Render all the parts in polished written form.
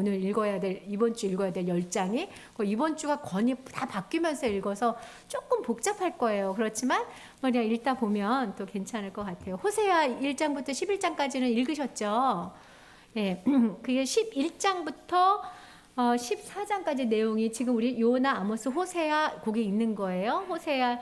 오늘 읽어야 될, 이번 주 읽어야 될 10장이 이번 주가 권이 다 바뀌면서 읽어서 조금 복잡할 거예요. 그렇지만 그냥 읽다 보면 또 괜찮을 것 같아요. 호세아 1장부터 11장까지는 읽으셨죠? 예, 그게 11장부터 14장까지 내용이 지금 우리 요나, 아모스, 호세아 거기 있는 거예요. 호세아.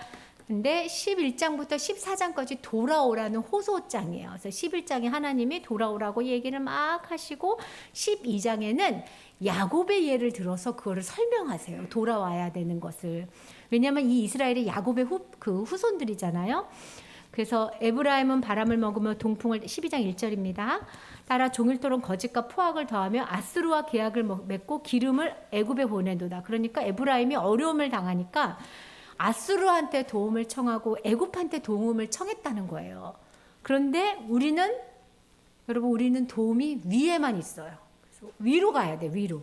근데 11장부터 14장까지 돌아오라는 호소장이에요. 그래서 11장에 하나님이 돌아오라고 얘기를 막 하시고 12장에는 야곱의 예를 들어서 그거를 설명하세요. 돌아와야 되는 것을. 왜냐하면 이 이스라엘이 야곱의 후손들이잖아요. 그래서 에브라임은 바람을 먹으며 동풍을 12장 1절입니다. 따라 종일토록 거짓과 포악을 더하며 아스루와 계약을 맺고 기름을 애굽에 보내도다. 그러니까 에브라임이 어려움을 당하니까 아스루한테 도움을 청하고 애굽한테 도움을 청했다는 거예요. 그런데 우리는 도움이 위에만 있어요. 그래서 위로 가야 돼, 위로.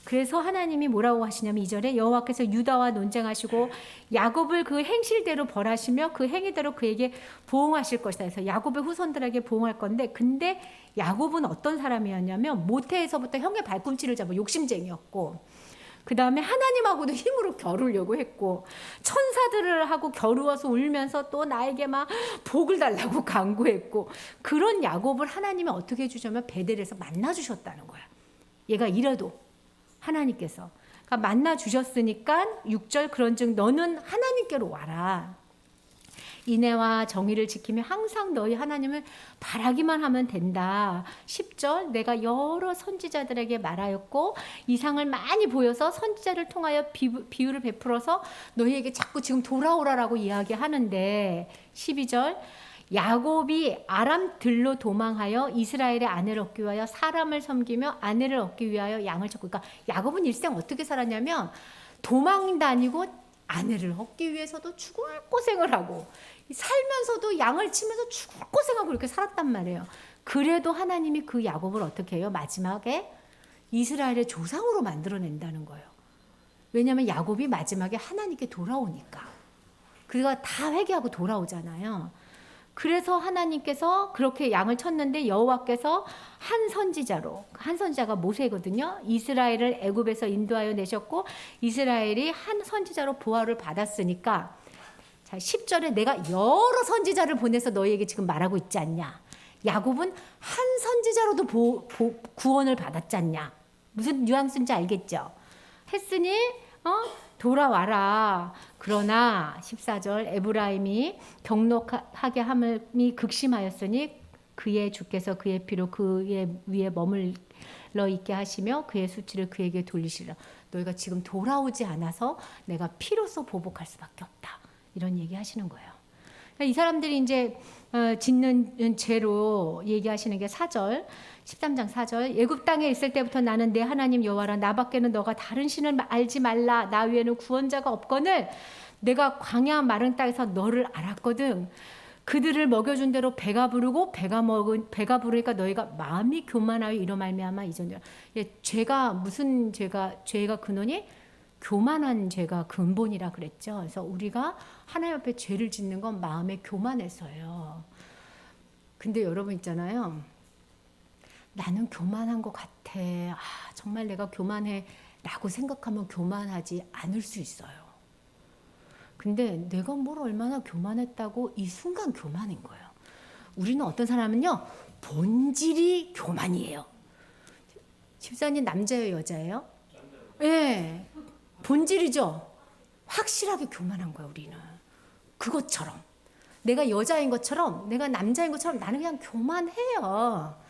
그래서 하나님이 뭐라고 하시냐면 2절에 여호와께서 유다와 논쟁하시고 야곱을 그 행실대로 벌하시며 그 행위대로 그에게 보응하실 것이다. 그래서 야곱의 후손들에게 보응할 건데, 근데 야곱은 어떤 사람이었냐면 모태에서부터 형의 발꿈치를 잡아 욕심쟁이였고, 그 다음에 하나님하고도 힘으로 겨루려고 했고, 천사들을 하고 겨루어서 울면서 또 나에게 막 복을 달라고 간구했고, 그런 야곱을 하나님이 어떻게 해주냐면 베델에서 만나주셨다는 거야. 얘가 이래도 하나님께서 그러니까 만나주셨으니까 6절 그런즉 너는 하나님께로 와라. 인애와 정의를 지키며 항상 너희 하나님을 바라기만 하면 된다. 10절 내가 여러 선지자들에게 말하였고 이상을 많이 보여서 선지자를 통하여 비유를 베풀어서 너희에게 자꾸 지금 돌아오라라고 이야기하는데, 12절 야곱이 아람 들로 도망하여 이스라엘의 아내를 얻기 위하여 사람을 섬기며 아내를 얻기 위하여 양을 쳤고, 그러니까 야곱은 일생 어떻게 살았냐면 도망 다니고 아내를 얻기 위해서도 죽을 고생을 하고 살면서도 양을 치면서 죽을 고생하고 이렇게 살았단 말이에요. 그래도 하나님이 그 야곱을 어떻게 해요? 마지막에 이스라엘의 조상으로 만들어낸다는 거예요. 왜냐하면 야곱이 마지막에 하나님께 돌아오니까. 그가 다 회개하고 돌아오잖아요. 그래서 하나님께서 그렇게 양을 쳤는데 여호와께서 한 선지자가 모세거든요. 이스라엘을 애굽에서 인도하여 내셨고 이스라엘이 한 선지자로 보화를 받았으니까, 자 10절에 내가 여러 선지자를 보내서 너희에게 지금 말하고 있지 않냐. 야곱은 한 선지자로도 구원을 받았지 않냐. 무슨 뉘앙스인지 알겠죠? 했으니 돌아와라. 그러나 14절 에브라임이 경록하게 함이 극심하였으니 그의 주께서 그의 피로 그의 위에 머물러 있게 하시며 그의 수치를 그에게 돌리시라. 너희가 지금 돌아오지 않아서 내가 피로써 보복할 수밖에 없다. 이런 얘기 하시는 거예요. 이 사람들이 이제 짓는 죄로 얘기하시는 게 4절, 13장 4절. 애굽 땅에 있을 때부터 나는 내 하나님 여호와라. 나밖에는 너가 다른 신을 알지 말라. 나 외에는 구원자가 없거늘 내가 광야 마른 땅에서 너를 알았거든. 그들을 먹여준 대로 배가 부르고 배가 부르니까 너희가 마음이 교만하여 이로 말미암아 이전이라. 죄가 근원이 교만한 죄가 근본이라 그랬죠. 그래서 우리가 하나님 앞에 죄를 짓는 건 마음에 교만해서요. 근데 여러분 있잖아요. 나는 교만한 것 같아. 정말 내가 교만해 라고 생각하면 교만하지 않을 수 있어요. 근데 내가 뭘 얼마나 교만했다고 이 순간 교만인 거예요. 우리는 어떤 사람은요. 본질이 교만이에요. 집사님 남자예요, 여자예요? 네. 본질이죠. 확실하게 교만한 거야, 우리는. 그것처럼. 내가 여자인 것처럼, 내가 남자인 것처럼 나는 그냥 교만해요.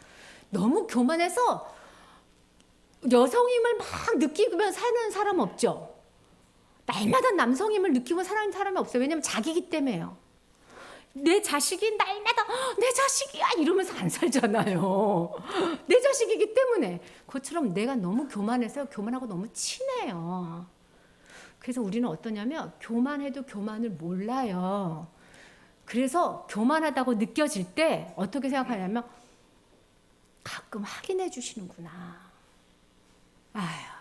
너무 교만해서 여성임을 막 느끼면 사는 사람 없죠. 날마다 남성임을 느끼고 사는 사람이 없어요. 왜냐면 자기기 때문에요. 내 자식이 날마다 내 자식이야 이러면서 안 살잖아요. 내 자식이기 때문에. 그것처럼 내가 너무 교만해서 교만하고 너무 친해요. 그래서 우리는 어떠냐면 교만해도 교만을 몰라요. 그래서 교만하다고 느껴질 때 어떻게 생각하냐면 가끔 확인해 주시는구나.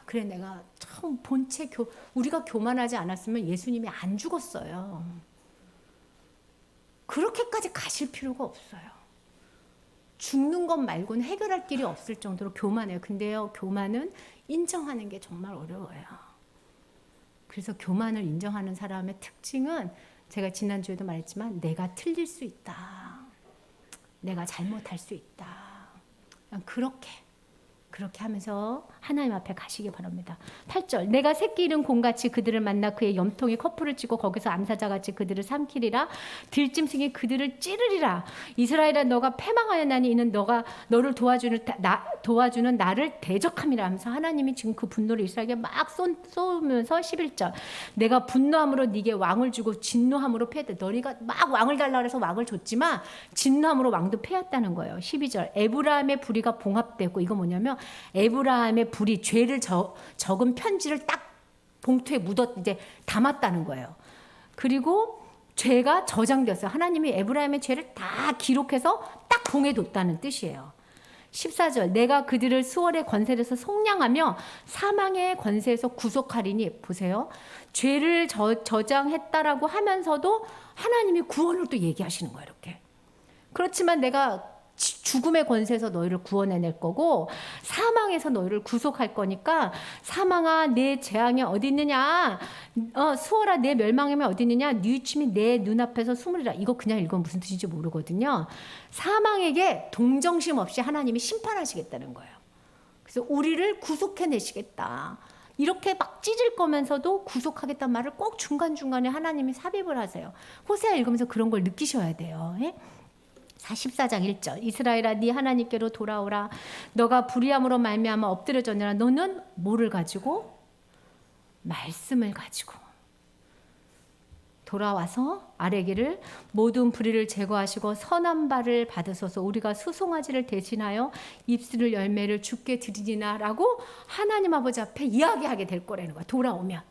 그래 내가 참 본체 우리가 교만하지 않았으면 예수님이 안 죽었어요. 그렇게까지 가실 필요가 없어요. 죽는 것 말고는 해결할 길이 없을 정도로 교만해요. 근데요, 교만은 인정하는 게 정말 어려워요. 그래서 교만을 인정하는 사람의 특징은 제가 지난주에도 말했지만 내가 틀릴 수 있다. 내가 잘못할 수 있다. 그렇게 하면서 하나님 앞에 가시기 바랍니다. 8절 내가 새끼 잃은 곰같이 그들을 만나 그의 염통에 커프를 찌고 거기서 암사자같이 그들을 삼키리라. 들짐승이 그들을 찌르리라. 이스라엘아 너가 패망하였나니 이는 너가 너를 도와주는 나를 대적함이라 하면서 하나님이 지금 그 분노를 이스라엘에게 막 쏘면서 11절 내가 분노함으로 네게 왕을 주고 진노함으로 패했다. 너희가 막 왕을 달라 그래서 왕을 줬지만 진노함으로 왕도 패했다는 거예요. 12절 에브라임의 불의가 봉합되고 이거 뭐냐면 에브라임의 불이 죄를 적은 편지를 딱 봉투에 이제 담았다는 거예요. 그리고 죄가 저장되었어요. 하나님이 에브라임의 죄를 다 기록해서 딱 봉해뒀다는 뜻이에요. 14절 내가 그들을 수월의 권세에서 속량하며 사망의 권세에서 구속하리니 보세요. 죄를 저장했다라고 하면서도 하나님이 구원을 또 얘기하시는 거예요. 이렇게. 그렇지만 내가 죽음의 권세에서 너희를 구원해낼 거고 사망에서 너희를 구속할 거니까 사망아 내 재앙이 어디 있느냐 수월아 내 멸망함이 어디 있느냐 네 침이 내 눈앞에서 숨으리라. 이거 그냥 읽으면 무슨 뜻인지 모르거든요. 사망에게 동정심 없이 하나님이 심판하시겠다는 거예요. 그래서 우리를 구속해내시겠다. 이렇게 막 찢을 거면서도 구속하겠다는 말을 꼭 중간중간에 하나님이 삽입을 하세요. 호세아 읽으면서 그런 걸 느끼셔야 돼요. 예? 14장 1절 이스라엘아 네 하나님께로 돌아오라. 너가 불의함으로 말미암아 엎드려졌느라. 너는 뭐를 가지고? 말씀을 가지고 돌아와서 아뢰기를 모든 불의를 제거하시고 선한 바를 받으소서. 우리가 수송아지를 대신하여 입술을 열매를 주께 드리리나 라고 하나님 아버지 앞에 이야기하게 될 거라는 거야. 돌아오면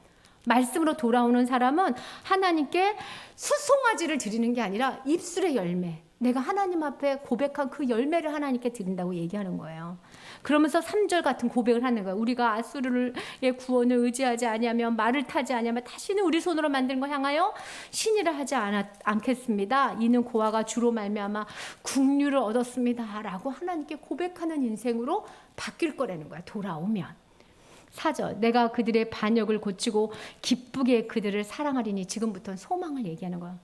말씀으로 돌아오는 사람은 하나님께 수송아지를 드리는 게 아니라 입술의 열매, 내가 하나님 앞에 고백한 그 열매를 하나님께 드린다고 얘기하는 거예요. 그러면서 3절 같은 고백을 하는 거예요. 우리가 아수르의 구원을 의지하지 아니하면 말을 타지 아니하면 다시는 우리 손으로 만든 거 향하여 신이라 하지 않겠습니다. 이는 고아가 주로 말미암아 국류를 얻었습니다. 라고 하나님께 고백하는 인생으로 바뀔 거라는 거야. 돌아오면. 4절 내가 그들의 반역을 고치고 기쁘게 그들을 사랑하리니. 지금부터는 소망을 얘기하는 거야.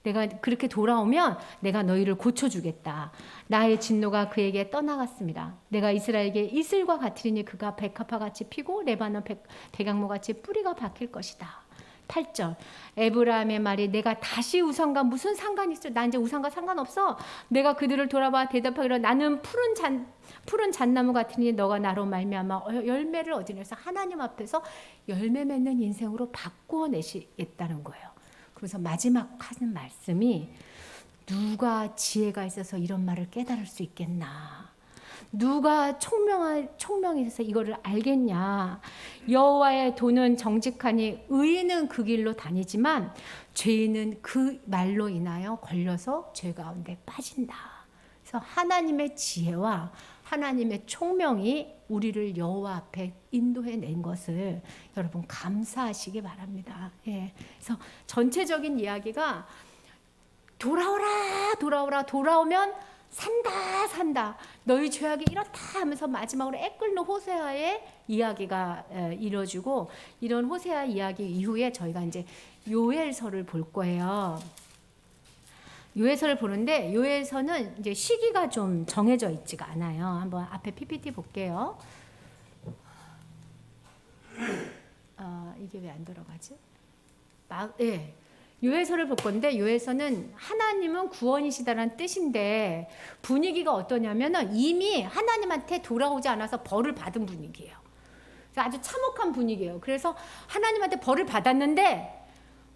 내가 그렇게 돌아오면 내가 너희를 고쳐주겠다. 나의 진노가 그에게 떠나갔습니다. 내가 이스라엘에게 이슬과 같으리니 그가 백합화같이 피고 레바논 백양모같이 뿌리가 박힐 것이다. 8절 에브라임의 말이 내가 다시 우상과 무슨 상관이 있어? 나 이제 우상과 상관없어. 내가 그들을 돌아봐 대답하기로 나는 푸른 잣나무 같으니 너가 나로 말미암아 열매를 얻으면서 하나님 앞에서 열매 맺는 인생으로 바꾸어내시겠다는 거예요. 그래서 마지막 하는 말씀이 누가 지혜가 있어서 이런 말을 깨달을 수 있겠나? 누가 총명이 있어서 이거를 알겠냐? 여호와의 도는 정직하니 의인은 그 길로 다니지만 죄인은 그 말로 인하여 걸려서 죄 가운데 빠진다. 그래서 하나님의 지혜와 하나님의 총명이 우리를 여호와 앞에 인도해 낸 것을 여러분 감사하시기 바랍니다. 예. 그래서 전체적인 이야기가 돌아오면 산다. 너희 죄악이 이렇다 하면서 마지막으로 애끓는 호세아의 이야기가 이루어지고 이런 호세아 이야기 이후에 저희가 이제 요엘서를 볼 거예요. 요엘서를 보는데 요엘서는 이제 시기가 좀 정해져 있지가 않아요. 한번 앞에 PPT 볼게요. 이게 왜 안 들어가지? 예. 요엘서를 볼 건데 요엘서는 하나님은 구원이시다라는 뜻인데 분위기가 어떠냐면은 이미 하나님한테 돌아오지 않아서 벌을 받은 분위기예요. 아주 참혹한 분위기예요. 그래서 하나님한테 벌을 받았는데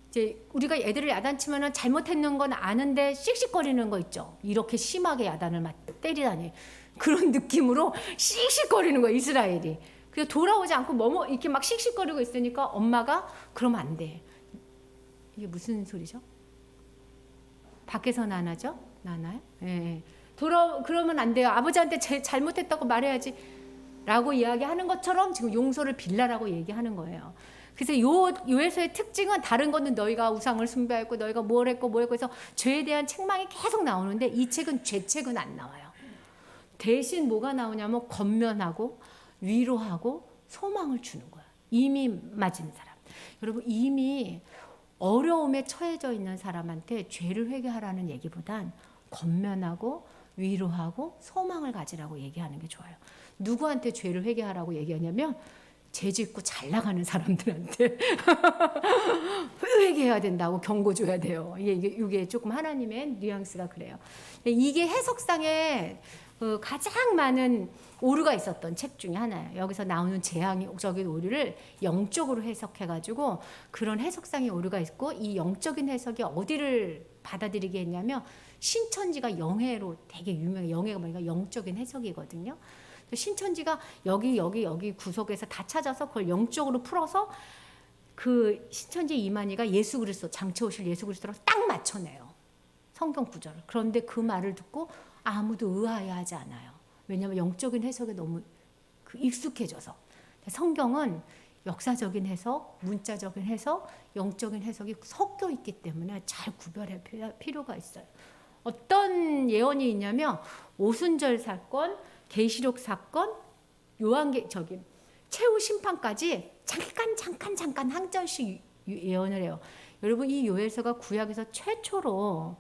이제 우리가 애들을 야단치면은 잘못했는 건 아는데 씩씩거리는 거 있죠. 이렇게 심하게 야단을 때리다니 그런 느낌으로 씩씩거리는 거예요. 이스라엘이. 그래서 돌아오지 않고 이렇게 막 씩씩거리고 있으니까 엄마가 그러면 안 돼. 이게 무슨 소리죠? 밖에서 나나죠? 나나요? 예. 그러면 안 돼요. 아버지한테 잘못했다고 말해야지. 라고 이야기하는 것처럼 지금 용서를 빌라라고 얘기하는 거예요. 그래서 요에서의 특징은 다른 거는 너희가 우상을 숭배했고 너희가 뭘 했고 해서 죄에 대한 책망이 계속 나오는데 이 책은 죄책은 안 나와요. 대신 뭐가 나오냐면 권면하고 위로하고 소망을 주는 거야. 이미 맞은 사람. 여러분 이미 어려움에 처해져 있는 사람한테 죄를 회개하라는 얘기보단 권면하고 위로하고 소망을 가지라고 얘기하는 게 좋아요. 누구한테 죄를 회개하라고 얘기하냐면 죄 짓고 잘 나가는 사람들한테 회개해야 된다고 경고 줘야 돼요. 이게 조금 하나님의 뉘앙스가 그래요. 이게 해석상에 가장 많은 오류가 있었던 책 중에 하나예요. 여기서 나오는 재앙적인 오류를 영적으로 해석해가지고 그런 해석상의 오류가 있고 이 영적인 해석이 어디를 받아들이게 했냐면 신천지가 영해로 되게 유명해. 영해가 뭐니까 영적인 해석이거든요. 신천지가 여기 구석에서 다 찾아서 그걸 영적으로 풀어서 그 신천지 이만희가 예수 그리스도 장차 오실 예수 그리스도랑 딱 맞춰내요. 성경 구절을. 그런데 그 말을 듣고 아무도 의아해하지 않아요. 왜냐하면 영적인 해석에 너무 익숙해져서. 성경은 역사적인 해석, 문자적인 해석, 영적인 해석이 섞여 있기 때문에 잘 구별할 필요가 있어요. 어떤 예언이 있냐면 오순절 사건, 계시록 사건, 최후 심판까지 잠깐 한 절씩 예언을 해요. 여러분 이 요엘서가 구약에서 최초로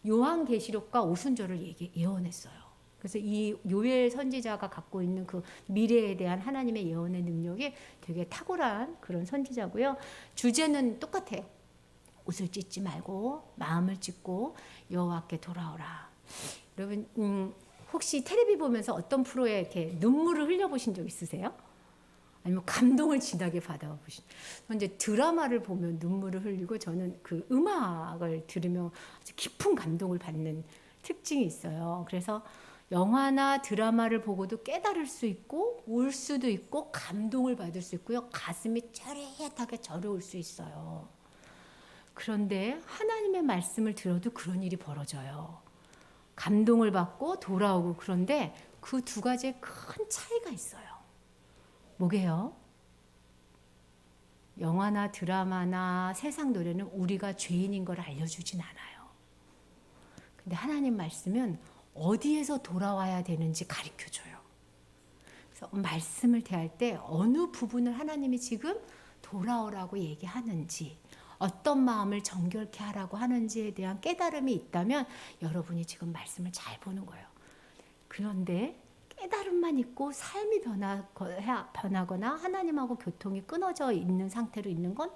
요한계시록과 오순절을 예언했어요. 그래서 이 요엘 선지자가 갖고 있는 그 미래에 대한 하나님의 예언의 능력이 되게 탁월한 그런 선지자고요. 주제는 똑같아요. 옷을 찢지 말고 마음을 찢고 여호와께 돌아오라. 여러분 혹시 텔레비 보면서 어떤 프로에 이렇게 눈물을 흘려보신 적 있으세요? 아니면 감동을 진하게 받아보신? 이제 드라마를 보면 눈물을 흘리고 저는 그 음악을 들으면 아주 깊은 감동을 받는 특징이 있어요. 그래서 영화나 드라마를 보고도 깨달을 수 있고 울 수도 있고 감동을 받을 수 있고요. 가슴이 짜릿하게 저려올 수 있어요. 그런데 하나님의 말씀을 들어도 그런 일이 벌어져요. 감동을 받고 돌아오고. 그런데 그 두 가지에 큰 차이가 있어요. 뭐게요? 영화나 드라마나 세상 노래는 우리가 죄인인 걸 알려주진 않아요. 근데 하나님 말씀은 어디에서 돌아와야 되는지 가르쳐줘요. 그래서 말씀을 대할 때 어느 부분을 하나님이 지금 돌아오라고 얘기하는지, 어떤 마음을 정결케 하라고 하는지에 대한 깨달음이 있다면 여러분이 지금 말씀을 잘 보는 거예요. 그런데 깨달음만 있고 삶이 변하거나 하나님하고 교통이 끊어져 있는 상태로 있는 건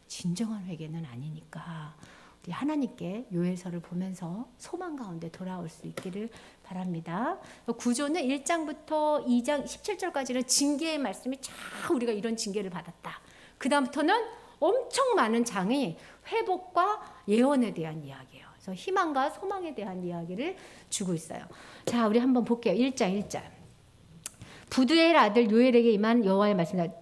진정한 회개는 아니니까 우리 하나님께 요엘서를 보면서 소망 가운데 돌아올 수 있기를 바랍니다. 구조는 1장부터 2장 17절까지는 징계의 말씀이 쫙 우리가 이런 징계를 받았다. 그 다음부터는 엄청 많은 장이 회복과 예언에 대한 이야기예요. 그래서 희망과 소망에 대한 이야기를 주고 있어요. 자, 우리 한번 볼게요. 1장. 부두엘 아들 요엘에게 임한 여호와의 말씀이다.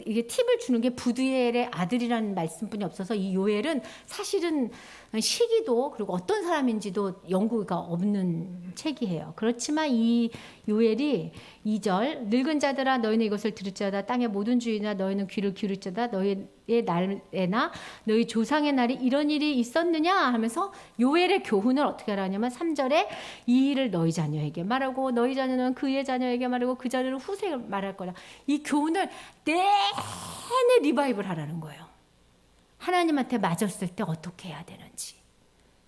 이게 팁을 주는 게 부두엘의 아들이라는 말씀뿐이 없어서 이 요엘은 사실은 시기도 그리고 어떤 사람인지도 연구가 없는 책이에요. 그렇지만 이 요엘이 2절 늙은 자들아 너희는 이것을 들을지어다 땅의 모든 주인아 너희는 귀를 기울일지어다 너희의 날에나 너희 조상의 날이 이런 일이 있었느냐 하면서 요엘의 교훈을 어떻게 하냐면 3절에 이 일을 너희 자녀에게 말하고 너희 자녀는 그의 자녀에게 말하고 그 자녀는 후세에 말할 거라. 이 교훈을 내내 리바이벌 하라는 거예요. 하나님한테 맞았을 때 어떻게 해야 되는지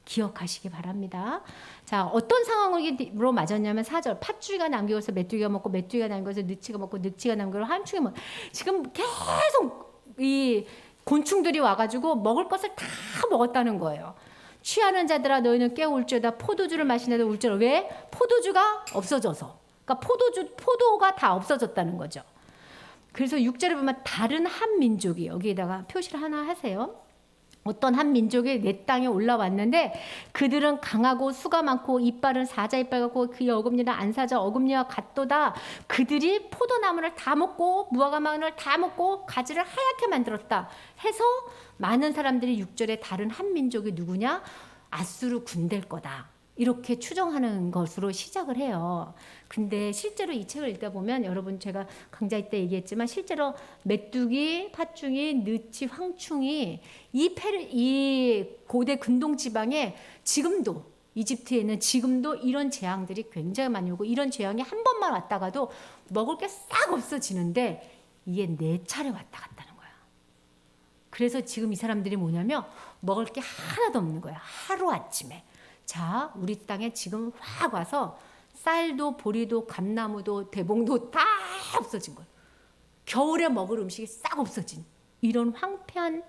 기억하시기 바랍니다. 자, 어떤 상황으로 맞았냐면 4절 팥줄기가 남겨서 메뚜기가 먹고 메뚜기가 남겨서 느치가 먹고 느치가 남겨서 함축이 먹고 지금 계속 이 곤충들이 와가지고 먹을 것을 다 먹었다는 거예요. 취하는 자들아 너희는 깨울지어다 포도주를 마시는 자들 울지어다. 왜? 포도주가 없어져서. 그러니까 포도가 다 없어졌다는 거죠. 그래서 6절에 보면 다른 한 민족이 여기에다가 표시를 하나 하세요. 어떤 한 민족이 내 땅에 올라왔는데 그들은 강하고 수가 많고 이빨은 사자 이빨 같고 그의 어금니는 안사자 어금니와 같도다. 그들이 포도나무를 다 먹고 무화과나무를 다 먹고 가지를 하얗게 만들었다 해서 많은 사람들이 6절에 다른 한 민족이 누구냐? 아수르 군대일 거다. 이렇게 추정하는 것으로 시작을 해요. 근데 실제로 이 책을 읽다 보면 여러분 제가 강좌 때 얘기했지만 실제로 메뚜기, 팥중이, 느치, 황충이 이 고대 근동 지방에 지금도 이집트에는 지금도 이런 재앙들이 굉장히 많이 오고 이런 재앙이 한 번만 왔다가도 먹을 게 싹 없어지는데 이게 4차례 왔다 갔다는 거야. 그래서 지금 이 사람들이 뭐냐면 먹을 게 하나도 없는 거야. 하루아침에. 자, 우리 땅에 지금 확 와서 쌀도 보리도 감나무도 대봉도 다 없어진 거야. 겨울에 먹을 음식이 싹 없어진 이런 황폐한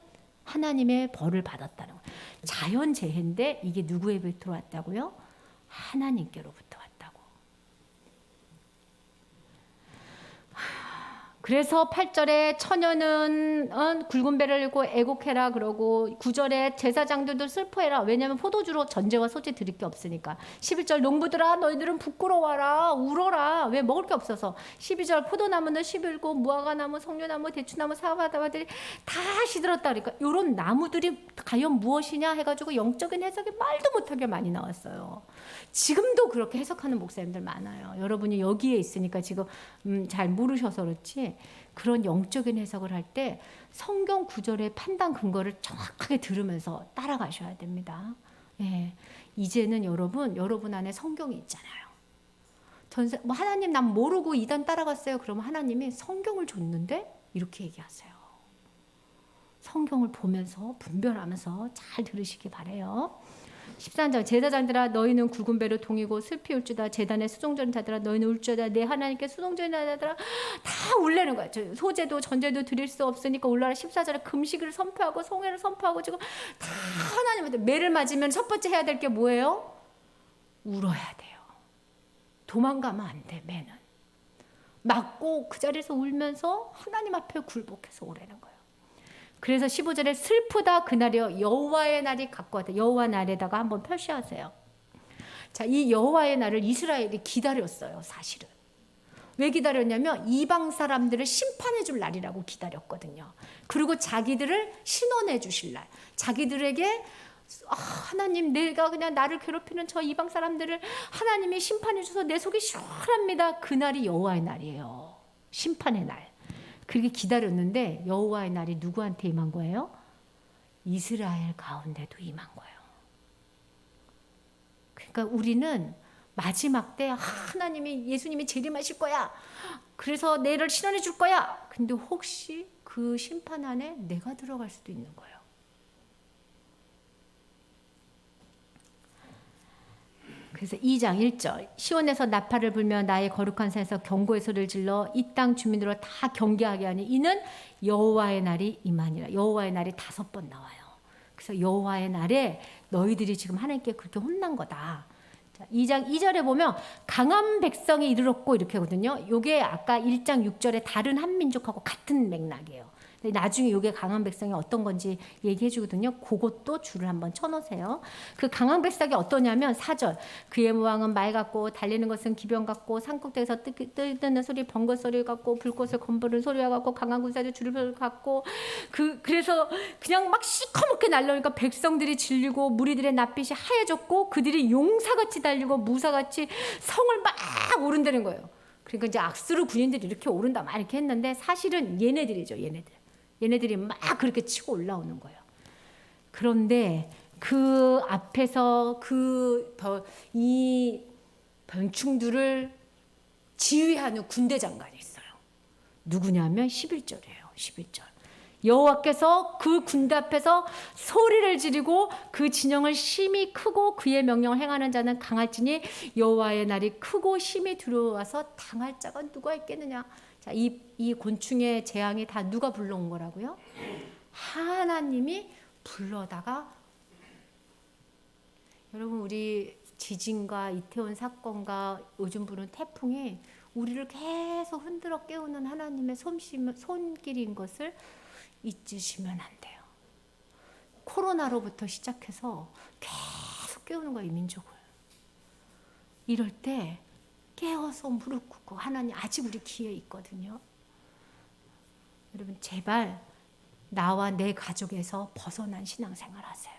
하나님의 벌을 받았다는 거예요. 자연재해인데 이게 누구에게부터 왔다고요? 하나님께로부터 왔다고. 그래서 8절에 처녀는 굵은 배를 입고 애곡해라 그러고 9절에 제사장들도 슬퍼해라. 왜냐하면 포도주로 전제와 소재 드릴 게 없으니까. 11절 농부들아 너희들은 부끄러워라 울어라. 왜 먹을 게 없어서. 12절 포도나무는 시들고 무화과나무 석류나무 대추나무 사과나무들이 다 시들었다. 그러니까 이런 나무들이 과연 무엇이냐 해가지고 영적인 해석이 말도 못하게 많이 나왔어요. 지금도 그렇게 해석하는 목사님들 많아요. 여러분이 여기에 있으니까 지금 잘 모르셔서 그렇지 그런 영적인 해석을 할 때 성경 구절의 판단 근거를 정확하게 들으면서 따라가셔야 됩니다. 예, 이제는 여러분 안에 성경이 있잖아요. 뭐 하나님 난 모르고 이단 따라갔어요. 그러면 하나님이 성경을 줬는데 이렇게 얘기하세요. 성경을 보면서 분별하면서 잘 들으시기 바래요. 13절 제사장들아 너희는 굵은 배로 동이고 슬피 울주다 제단에 수종전 자들아 너희는 울주다 내 하나님께 수종전 자들아 다 울래는 거야. 소제도 전제도 드릴 수 없으니까 울라라. 14절에 금식을 선포하고 송해를 선포하고 지금 다 하나님한테 매를 맞으면 첫 번째 해야 될 게 뭐예요? 울어야 돼요. 도망가면 안 돼. 매는 맞고 그 자리에서 울면서 하나님 앞에 굴복해서 오라는 거예요. 그래서 15절에 슬프다 그날이요 여호와의 날이 갖고 왔다. 여호와 날에다가 한번 표시하세요. 자, 이 여호와의 날을 이스라엘이 기다렸어요. 사실은. 왜 기다렸냐면 이방 사람들을 심판해 줄 날이라고 기다렸거든요. 그리고 자기들을 신원해 주실 날. 자기들에게 하나님 내가 그냥 나를 괴롭히는 저 이방 사람들을 하나님이 심판해 주셔서 내 속이 시원합니다. 그날이 여호와의 날이에요. 심판의 날. 그렇게 기다렸는데 여호와의 날이 누구한테 임한 거예요? 이스라엘 가운데도 임한 거예요. 그러니까 우리는 마지막 때 하나님이 예수님이 재림하실 거야. 그래서 내를 신원해 줄 거야. 근데 혹시 그 심판 안에 내가 들어갈 수도 있는 거예요. 그래서 2장 1절 시온에서 나팔을 불며 나의 거룩한 산에서 경고의 소리를 질러 이 땅 주민으로 다 경계하게 하니 이는 여호와의 날이 임하니라. 여호와의 날이 5번 나와요. 그래서 여호와의 날에 너희들이 지금 하나님께 그렇게 혼난 거다. 자, 2장 2절에 보면 강한 백성이 이르렀고 이렇게 하거든요. 이게 아까 1장 6절에 다른 한 민족하고 같은 맥락이에요. 나중에 이게 강한 백성이 어떤 건지 얘기해 주거든요. 그것도 줄을 한번 쳐놓으세요. 그 강한 백성이 어떠냐면 4절 그의 모양은 말 같고 달리는 것은 기병 같고 산꼭대기에서 뜨는 소리 번거 소리 같고 불꽃을 검부는 소리와 같고 강한 군사들 줄을 같고 그래서 그냥 막 시커멓게 날라오니까 백성들이 질리고 무리들의 낯빛이 하얘졌고 그들이 용사같이 달리고 무사같이 성을 막 오른다는 거예요. 그러니까 이제 악수르 군인들이 이렇게 오른다 막 이렇게 했는데 사실은 얘네들이죠. 얘네들이 막 그렇게 치고 올라오는 거예요. 그런데 그 앞에서 이 변충들을 지휘하는 군대 장관이 있어요. 누구냐면 11절이에요. 11절. 여호와께서 그 군대 앞에서 소리를 지르고 그 진영을 심히 크고 그의 명령을 행하는 자는 강할지니 여호와의 날이 크고 심히 들어와서 당할 자가 누가 있겠느냐. 자, 이 곤충의 재앙이 다 누가 불러온 거라고요? 하나님이 불러다가 여러분 우리 지진과 이태원 사건과 요즘 부는 태풍이 우리를 계속 흔들어 깨우는 하나님의 손길인 것을 잊으시면 안 돼요. 코로나로부터 시작해서 계속 깨우는 거예요, 이 민족을. 이럴 때 깨어서 무릎 꿇고 하나님 아직 우리 기회 있거든요. 여러분 제발 나와 내 가족에서 벗어난 신앙생활 하세요.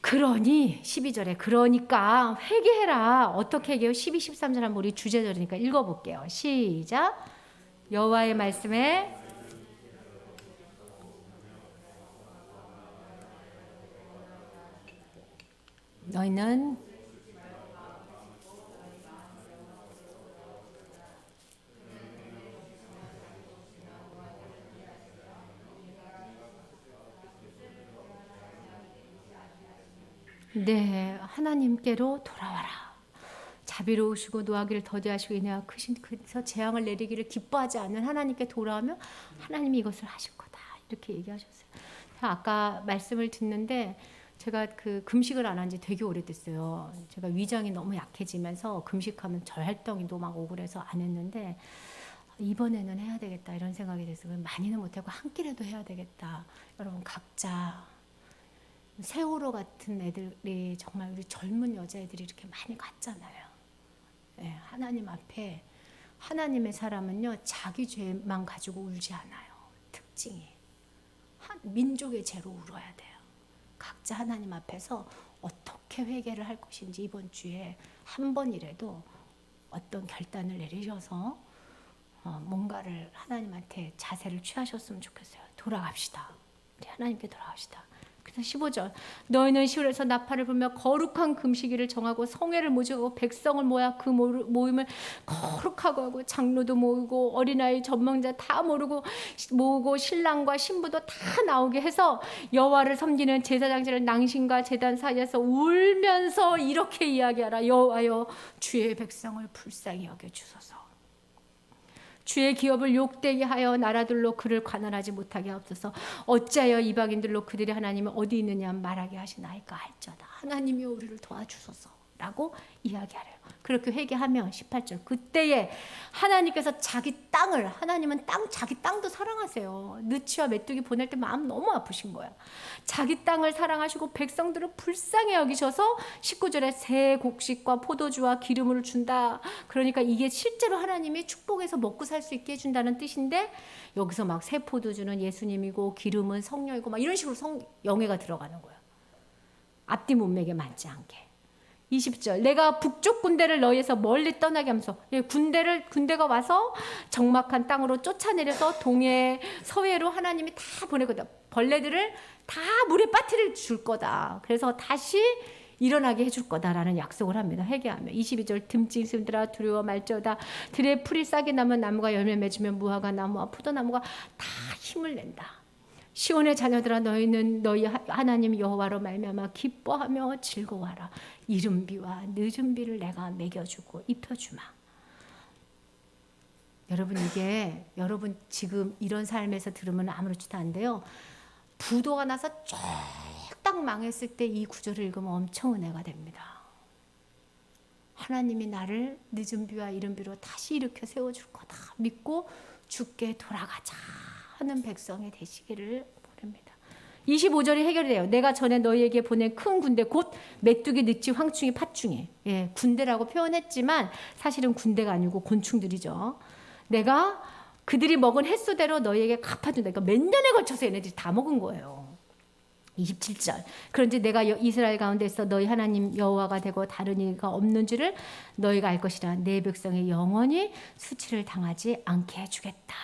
그러니 12절에 그러니까 회개해라. 어떻게 회개해요? 12, 13절 한번 우리 주제절이니까 읽어볼게요. 시작. 여호와의 말씀에 너희는 네, 하나님께로 돌아와라. 자비로우시고 노하기를 더디하시고 인내가 크신 그래서 재앙을 내리기를 기뻐하지 않는 하나님께 돌아오면 하나님이 이것을 하실 거다. 이렇게 얘기하셨어요. 아까 말씀을 듣는데 제가 그 금식을 안 한 지 되게 오래됐어요. 제가 위장이 너무 약해지면서 금식하면 저혈당도 막 오고 그래서 안 했는데 이번에는 해야 되겠다 이런 생각이 됐어요. 많이는 못하고 한 끼라도 해야 되겠다. 여러분 각자 세월호 같은 애들이 정말 우리 젊은 여자애들이 이렇게 많이 갔잖아요. 네, 하나님 앞에 하나님의 사람은요 자기 죄만 가지고 울지 않아요. 특징이 민족의 죄로 울어야 돼요. 각자 하나님 앞에서 어떻게 회개를 할 것인지 이번 주에 한 번이라도 어떤 결단을 내리셔서 뭔가를 하나님한테 자세를 취하셨으면 좋겠어요. 돌아갑시다. 우리 하나님께 돌아갑시다. 그래서 15절 너희는 시온에서 나팔을 불며 거룩한 금식일을 정하고 성회를 모집하고 백성을 모아 그 모임을 거룩하고 하고 장로도 모으고 어린아이 전망자 다 모으고 신랑과 신부도 다 나오게 해서 여호와를 섬기는 제사장들을 낭신과 제단 사이에서 울면서 이렇게 이야기하라. 여호와여 주의 백성을 불쌍히 여겨주소서. 주의 기업을 욕되게 하여 나라들로 그를 관할하지 못하게 하옵소서. 어찌하여 이방인들로 그들의 하나님이 어디 있느냐 말하게 하시나이까 할지어다. 하나님이 우리를 도와주소서 라고 이야기하래요. 그렇게 회개하면 18절 그때에 하나님께서 자기 땅을 하나님은 자기 땅도 사랑하세요. 느치와 메뚜기 보낼 때 마음 너무 아프신 거야. 자기 땅을 사랑하시고 백성들을 불쌍히 여기셔서 19절에 새 곡식과 포도주와 기름을 준다. 그러니까 이게 실제로 하나님이 축복해서 먹고 살 수 있게 해준다는 뜻인데 여기서 막 새 포도주는 예수님이고 기름은 성령이고 막 이런 식으로 영예가 들어가는 거야. 앞뒤 문맥에 맞지 않게. 20절 내가 북쪽 군대를 너희에서 멀리 떠나게 하면서 군대가 와서 적막한 땅으로 쫓아내려서 동해 서해로 하나님이 다 보내거든. 벌레들을 다 물에 빠뜨려 줄 거다. 그래서 다시 일어나게 해줄 거다라는 약속을 합니다. 회개하며 22절 듬직심들아 두려워 말지어다. 들에 풀이 싹이 나면 나무가 열매 맺으면 무화과 나무와 포도나무가 다 힘을 낸다. 시온의 자녀들아 너희는 너희 하나님 여호와로 말미암아 기뻐하며 즐거워하라. 이른 비와 늦은 비를 내가 먹여주고 입혀주마. 여러분 이게 여러분 지금 이런 삶에서 들으면 아무렇지도 않은데요. 부도가 나서 쫙딱 망했을 때 이 구절을 읽으면 엄청 은혜가 됩니다. 하나님이 나를 늦은 비와 이른 비로 다시 일으켜 세워줄 거다 믿고 주께 돌아가자 하는 백성이 되시기를 바랍니다. 25절이 해결돼요. 내가 전에 너희에게 보낸 큰 군대 곧 메뚜기, 느치, 황충이, 팥충이. 예, 군대라고 표현했지만 사실은 군대가 아니고 곤충들이죠. 내가 그들이 먹은 횟수대로 너희에게 갚아준다. 그러니까 몇 년에 걸쳐서 얘네들이 다 먹은 거예요. 27절 그런지 내가 이스라엘 가운데서 너희 하나님 여호와가 되고 다른 이가 없는 줄을 너희가 알 것이라. 내 백성이 영원히 수치를 당하지 않게 해주겠다.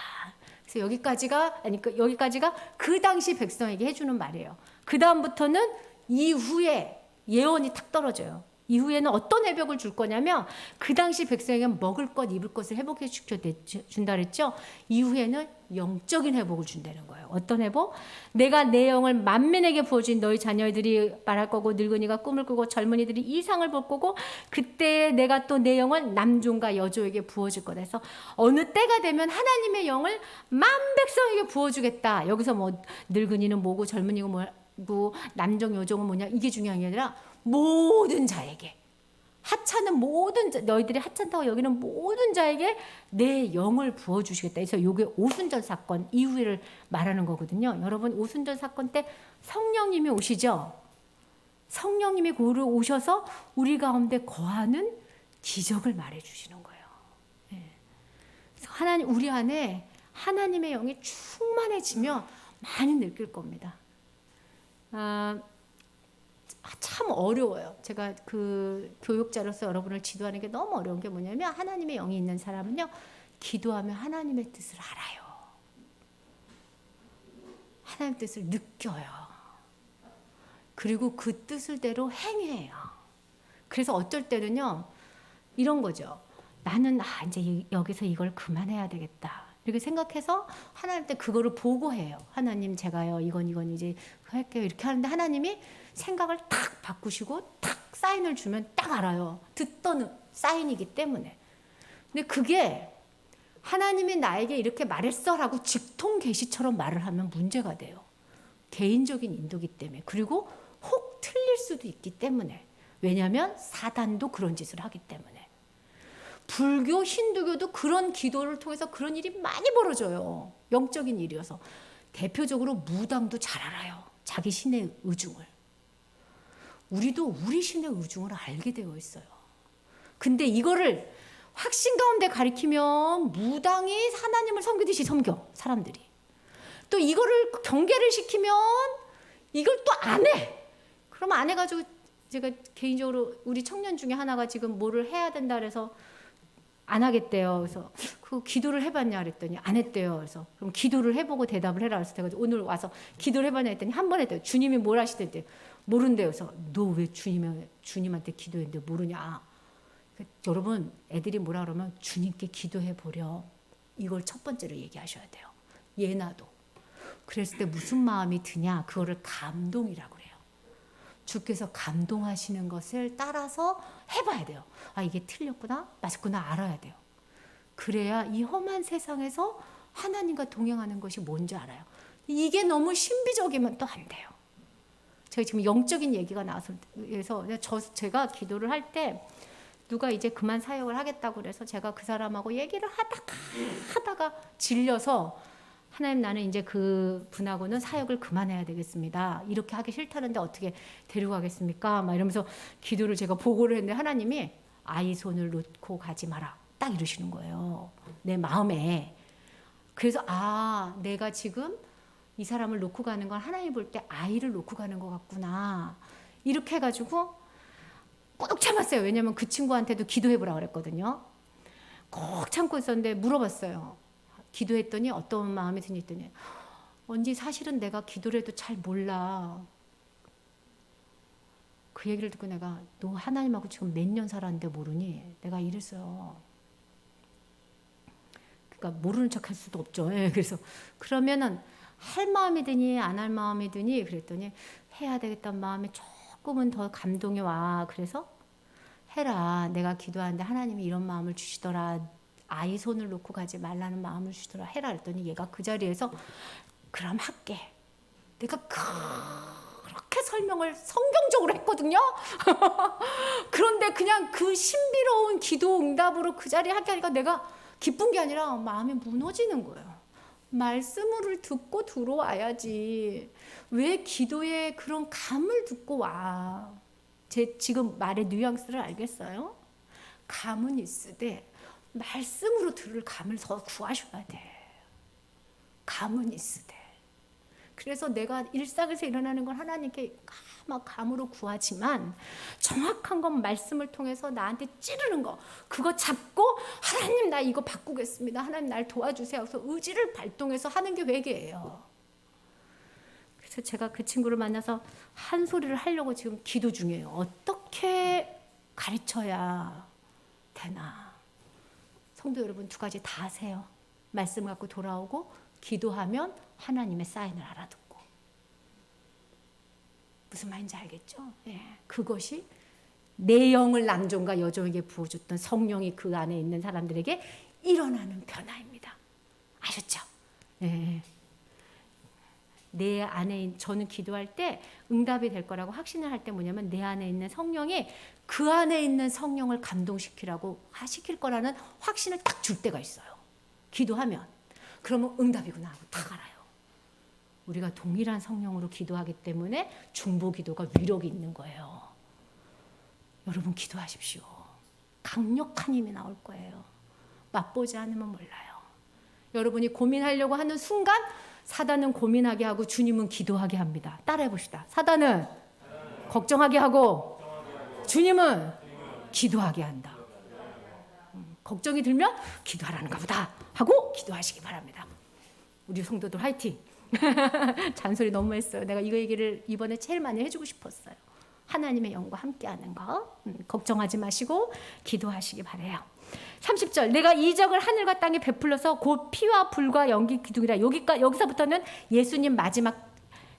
그래서 여기까지가 그 당시 백성에게 해주는 말이에요. 그 다음부터는 이후에 예언이 탁 떨어져요. 이후에는 어떤 회복을 줄 거냐면 그 당시 백성에게 먹을 것 입을 것을 회복해 준다 그랬죠. 이후에는 영적인 회복을 준다는 거예요. 어떤 회복? 내가 내 영을 만민에게 부어준 너희 자녀들이 말할 거고 늙은이가 꿈을 꾸고 젊은이들이 이상을 볼 거고 그때 내가 또 내 영을 남종과 여조에게 부어줄 거다 해서 어느 때가 되면 하나님의 영을 만 백성에게 부어주겠다. 여기서 뭐 늙은이는 뭐고 젊은이가 뭐고 남종 여종은 뭐냐 이게 중요한 게 아니라 모든 자에게 하찮은 너희들이 하찮다고 여기는 모든 자에게 내 영을 부어주시겠다. 그래서 이게 오순절 사건 이후를 말하는 거거든요. 여러분 오순절 사건 때 성령님이 오시죠. 성령님이 오셔서 우리 가운데 거하는 기적을 말해주시는 거예요. 네. 그래서 우리 안에 하나님의 영이 충만해지면 많이 느낄 겁니다. 참 어려워요. 제가 그 교육자로서 여러분을 지도하는 게 너무 어려운 게 뭐냐면 하나님의 영이 있는 사람은요. 기도하면 하나님의 뜻을 알아요. 하나님의 뜻을 느껴요. 그리고 그 뜻을대로 행해요. 그래서 어쩔 때는요, 이런 거죠. 나는 이제 여기서 이걸 그만해야 되겠다. 이렇게 생각해서 하나님한테 그거를 보고해요. 하나님, 제가요, 이건 이제 할게요. 이렇게 하는데 하나님이 생각을 탁 바꾸시고 탁 사인을 주면 딱 알아요. 듣던 사인이기 때문에. 근데 그게 하나님이 나에게 이렇게 말했어라고 직통 계시처럼 말을 하면 문제가 돼요. 개인적인 인도기 때문에. 그리고 혹 틀릴 수도 있기 때문에. 왜냐하면 사단도 그런 짓을 하기 때문에. 불교, 힌두교도 그런 기도를 통해서 그런 일이 많이 벌어져요. 영적인 일이어서. 대표적으로 무당도 잘 알아요. 자기 신의 의중을. 우리도 우리 신의 의중을 알게 되어 있어요. 근데 이거를 확신 가운데 가리키면 무당이 하나님을 섬기듯이 섬겨, 사람들이. 또 이거를 경계를 시키면 이걸 또 안 해. 그러면 안 해가지고 제가 개인적으로 우리 청년 중에 하나가 지금 뭐를 해야 된다 그래서 안 하겠대요. 그래서 그 기도를 해봤냐 그랬더니 안 했대요. 그래서 그럼 기도를 해보고 대답을 해라. 그래서 제가 오늘 와서 기도를 해봤냐 했더니 한 번 했대요. 주님이 뭘 하시던데 모른대요. 그래서 너 왜 주님한테 기도했는데 모르냐. 여러분 애들이 뭐라 그러면 주님께 기도해 보려. 이걸 첫 번째로 얘기하셔야 돼요. 예나도. 그랬을 때 무슨 마음이 드냐. 그거를 감동이라고 그래요. 주께서 감동하시는 것을 따라서 해봐야 돼요. 아, 이게 틀렸구나, 맞았구나 알아야 돼요. 그래야 이 험한 세상에서 하나님과 동행하는 것이 뭔지 알아요. 이게 너무 신비적이면 또 안 돼요. 제가 지금 영적인 얘기가 나와서 제가 기도를 할 때 누가 이제 그만 사역을 하겠다고 그래서 제가 그 사람하고 얘기를 하다가 질려서 하나님, 나는 이제 그 분하고는 사역을 그만해야 되겠습니다. 이렇게 하기 싫다는데 어떻게 데려가겠습니까? 막 이러면서 기도를 제가 보고를 했는데 하나님이 아이 손을 놓고 가지 마라. 딱 이러시는 거예요. 내 마음에. 그래서 내가 지금 이 사람을 놓고 가는 건 하나님 볼 때 아이를 놓고 가는 것 같구나. 이렇게 해가지고 꼭 참았어요. 왜냐면 그 친구한테도 기도해보라 그랬거든요. 꼭 참고 있었는데 물어봤어요. 기도했더니 어떤 마음이 드니 했더니 언니 사실은 내가 기도를 해도 잘 몰라. 그 얘기를 듣고 내가 너 하나님하고 지금 몇 년 살았는데 모르니? 내가 이랬어요. 그러니까 모르는 척 할 수도 없죠. 그래서 그러면은 할 마음이 드니 안 할 마음이 드니 그랬더니 해야 되겠다는 마음이 조금은 더 감동이 와. 그래서 해라. 내가 기도하는데 하나님이 이런 마음을 주시더라. 아이 손을 놓고 가지 말라는 마음을 주시더라. 해라. 그랬더니 얘가 그 자리에서 그럼 할게. 내가 그렇게 설명을 성경적으로 했거든요. 그런데 그냥 그 신비로운 기도 응답으로 그 자리에 하게 하니까 내가 기쁜 게 아니라 마음이 무너지는 거예요. 말씀을 듣고 들어와야지. 왜 기도에 그런 감을 듣고 와? 제 지금 말의 뉘앙스를 알겠어요? 감은 있으되 말씀으로 들을 감을 더 구하셔야 돼. 감은 있으되. 그래서 내가 일상에서 일어나는 건 하나님께 막 감으로 구하지만 정확한 건 말씀을 통해서 나한테 찌르는 거, 그거 잡고 하나님 나 이거 바꾸겠습니다. 하나님 날 도와주세요. 그래서 의지를 발동해서 하는 게 회개예요. 그래서 제가 그 친구를 만나서 한 소리를 하려고 지금 기도 중이에요. 어떻게 가르쳐야 되나. 성도 여러분, 두 가지 다 하세요. 말씀 갖고 돌아오고 기도하면 하나님의 사인을 알아듣고. 무슨 말인지 알겠죠? 예. 그것이 내 영을 남종과 여종에게 부어줬던 성령이 그 안에 있는 사람들에게 일어나는 변화입니다. 아셨죠? 예. 내 안에, 저는 기도할 때 응답이 될 거라고 확신을 할 때 뭐냐면 내 안에 있는 성령이 그 안에 있는 성령을 감동시키라고 시킬 거라는 확신을 딱 줄 때가 있어요. 기도하면. 그러면 응답이구나 하고 딱 알아요. 우리가 동일한 성령으로 기도하기 때문에 중보 기도가 위력이 있는 거예요. 여러분 기도하십시오. 강력한 힘이 나올 거예요. 맛보지 않으면 몰라요. 여러분이 고민하려고 하는 순간 사단은 고민하게 하고 주님은 기도하게 합니다. 따라해 봅시다. 사단은 걱정하게 하고 주님은 기도하게 한다. 걱정이 들면 기도하라는가 보다 하고 기도하시기 바랍니다. 우리 성도들 화이팅. 잔소리 너무 했어요. 내가 이거 얘기를 이번에 제일 많이 해주고 싶었어요. 하나님의 영과 함께하는 거. 걱정하지 마시고 기도하시기 바래요. 30절 내가 이적을 하늘과 땅에 베풀어서 곧 피와 불과 연기 기둥이라. 여기서부터는 예수님 마지막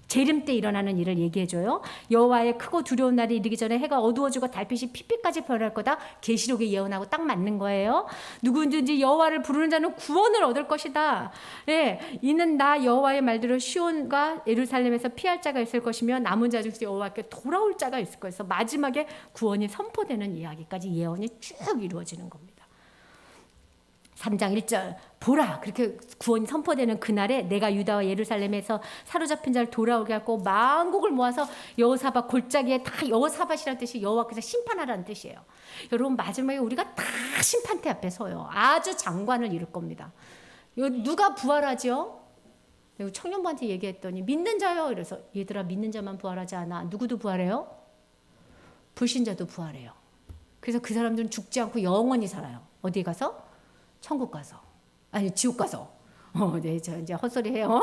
재림 때 일어나는 일을 얘기해줘요. 여호와의 크고 두려운 날이 이르기 전에 해가 어두워지고 달빛이 핏빛까지 변할 거다. 계시록에 예언하고 딱 맞는 거예요. 누구든지 여호와를 부르는 자는 구원을 얻을 것이다. 예, 이는 나 여호와의 말대로 시온과 예루살렘에서 피할 자가 있을 것이며 남은 자 중에서 여호와께 돌아올 자가 있을 것에서 마지막에 구원이 선포되는 이야기까지 예언이 쭉 이루어지는 겁니다. 3장 1절 보라 그렇게 구원이 선포되는 그날에 내가 유다와 예루살렘에서 사로잡힌 자를 돌아오게 하고 만국을 모아서 여호사밧 골짜기에 다 여호사밧이라는 뜻이 여호와께서 심판하라는 뜻이에요. 여러분 마지막에 우리가 다 심판대 앞에 서요. 아주 장관을 이룰 겁니다. 누가 부활하죠? 청년부한테 얘기했더니 믿는 자요. 그래서 얘들아 믿는 자만 부활하지 않아. 누구도 부활해요? 불신자도 부활해요. 그래서 그 사람들은 죽지 않고 영원히 살아요. 어디 가서? 천국 가서. 아니 지옥 가서. 네, 저 이제 헛소리 해요.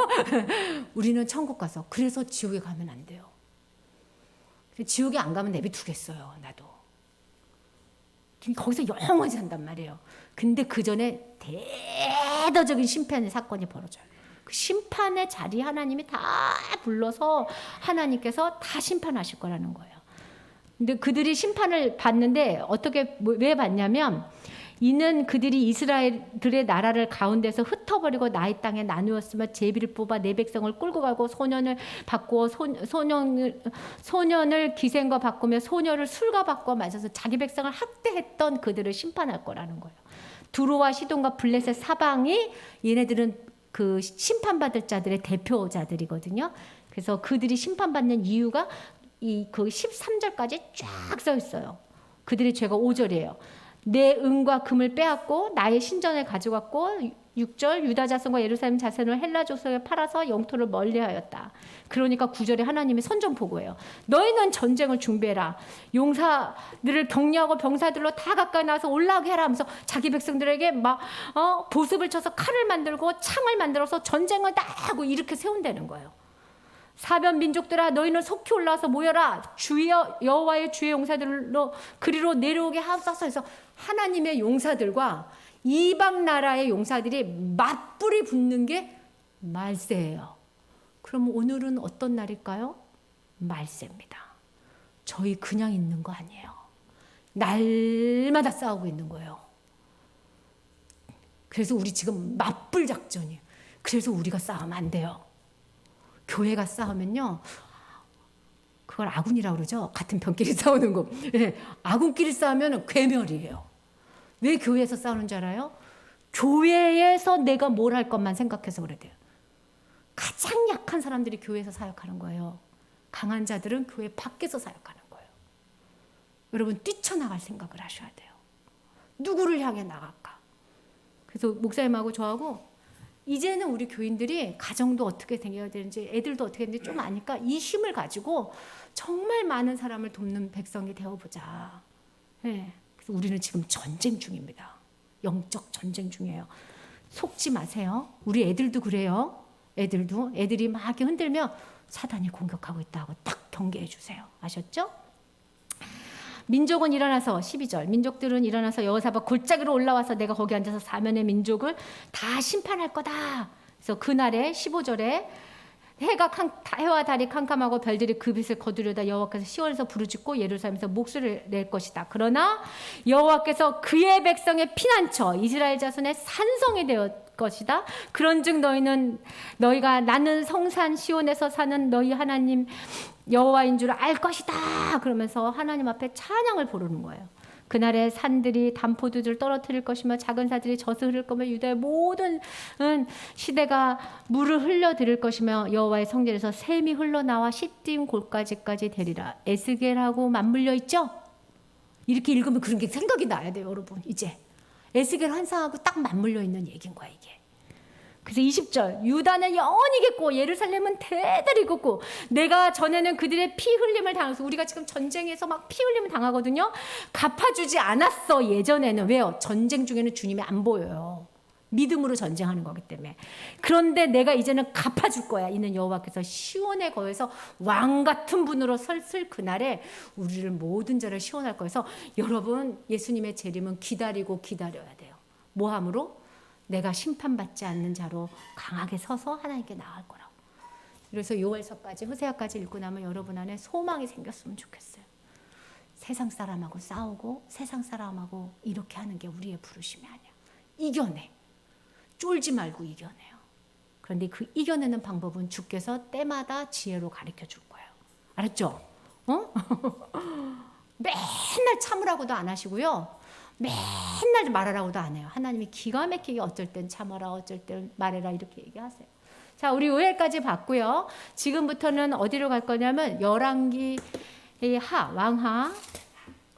우리는 천국 가서. 그래서 지옥에 가면 안 돼요. 지옥에 안 가면 내비두겠어요. 나도. 거기서 영원히 산단 말이에요. 근데 그 전에 대대적인 심판의 사건이 벌어져요. 그 심판의 자리 하나님이 다 불러서 하나님께서 다 심판하실 거라는 거예요. 근데 그들이 심판을 받는데 어떻게 왜 받냐면 이는 그들이 이스라엘들의 나라를 가운데서 흩어버리고 나의 땅에 나누었으며 제비를 뽑아 내 백성을 끌고 가고 소년을 바꾸어 소년을 기생과 바꾸며 소녀를 술과 바꾸어 마셔서 자기 백성을 학대했던 그들을 심판할 거라는 거예요. 두로와 시돈과 블레셋 사방이 얘네들은 그 심판받을 자들의 대표자들이거든요. 그래서 그들이 심판받는 이유가 그 13절까지 쫙 써 있어요. 그들의 죄가 5절이에요. 내 은과 금을 빼앗고 나의 신전을 가져갔고 6절 유다 자손과 예루살렘 자손을 헬라 족속에 팔아서 영토를 멀리하였다. 그러니까 9절에 하나님의 선전포고예요. 너희는 전쟁을 준비해라. 용사들을 격려하고 병사들로 다 가까이 나와서 올라오게 해라 하면서 자기 백성들에게 막 보습을 쳐서 칼을 만들고 창을 만들어서 전쟁을 다 하고 이렇게 세운다는 거예요. 사변 민족들아 너희는 속히 올라와서 모여라. 여호와의 주의 용사들로 그리로 내려오게 하소서 해서 하나님의 용사들과 이방 나라의 용사들이 맞불이 붙는 게 말세예요. 그럼 오늘은 어떤 날일까요? 말세입니다. 저희 그냥 있는 거 아니에요. 날마다 싸우고 있는 거예요. 그래서 우리 지금 맞불 작전이에요. 그래서 우리가 싸우면 안 돼요. 교회가 싸우면요, 그걸 아군이라고 그러죠. 같은 편끼리 싸우는 거. 네, 아군끼리 싸우면 괴멸이에요. 왜 교회에서 싸우는 줄 알아요? 교회에서 내가 뭘 할 것만 생각해서 그래야 돼요. 가장 약한 사람들이 교회에서 사역하는 거예요. 강한 자들은 교회 밖에서 사역하는 거예요. 여러분 뛰쳐나갈 생각을 하셔야 돼요. 누구를 향해 나갈까? 그래서 목사님하고 저하고 이제는 우리 교인들이 가정도 어떻게 생겨야 되는지 애들도 어떻게 되는지 좀 아니까 이 힘을 가지고 정말 많은 사람을 돕는 백성이 되어보자. 네. 그래서 우리는 지금 전쟁 중입니다. 영적 전쟁 중이에요. 속지 마세요. 우리 애들도 그래요. 애들이 막 이렇게 흔들면 사단이 공격하고 있다고 딱 경계해 주세요. 아셨죠? 민족은 일어나서 12절 민족들은 일어나서 여호사밧 골짜기로 올라와서 내가 거기 앉아서 사면의 민족을 다 심판할 거다. 그래서 그날에 15절에 해와 달이 캄캄하고 별들이 그 빛을 거두려다 여호와께서 시온에서 부르짖고 예루살렘에서 목소리를 낼 것이다. 그러나 여호와께서 그의 백성의 피난처 이스라엘 자손의 산성이 되었 것이다. 그런즉 너희가 나는 성산 시온에서 사는 너희 하나님 여호와인 줄 알 것이다. 그러면서 하나님 앞에 찬양을 부르는 거예요. 그날에 산들이 단포도들을 떨어뜨릴 것이며 작은 사들이 젖을 흐를 거며 유다의 모든 시대가 물을 흘려들일 것이며 여호와의 성전에서 샘이 흘러나와 시딤 골까지까지 되리라. 에스겔하고 맞물려 있죠? 이렇게 읽으면 그런 게 생각이 나야 돼요. 여러분 이제 에스겔 환상하고 딱 맞물려 있는 얘기인 거야 이게. 그래서 20절 유다는 영원히 겠고 예루살렘은 대대리 겠고 내가 전에는 그들의 피 흘림을 당해서 우리가 지금 전쟁에서 막 피 흘림을 당하거든요. 갚아주지 않았어 예전에는. 왜요? 전쟁 중에는 주님이 안 보여요. 믿음으로 전쟁하는 거기 때문에. 그런데 내가 이제는 갚아줄 거야. 이는 여호와께서 시온에 거해서 왕 같은 분으로 설쓸 그날에 우리를 모든 죄를 시원할 거여서 여러분 예수님의 재림은 기다리고 기다려야 돼요. 뭐함으로? 내가 심판받지 않는 자로 강하게 서서 하나님께 나갈 거라고. 그래서 요엘서까지 호세아까지 읽고 나면 여러분 안에 소망이 생겼으면 좋겠어요. 세상 사람하고 싸우고 세상 사람하고 이렇게 하는 게 우리의 부르심이 아니야. 이겨내. 쫄지 말고 이겨내요. 그런데 그 이겨내는 방법은 주께서 때마다 지혜로 가르쳐 줄 거예요. 알았죠? 맨날 참으라고도 안 하시고요. 맨날 말하라고도 안 해요. 하나님이 기가 막히게 어쩔 땐 참아라, 어쩔 땐 말해라 이렇게 얘기하세요. 자, 우리 요엘까지 봤고요. 지금부터는 어디로 갈 거냐면 열왕기 왕하.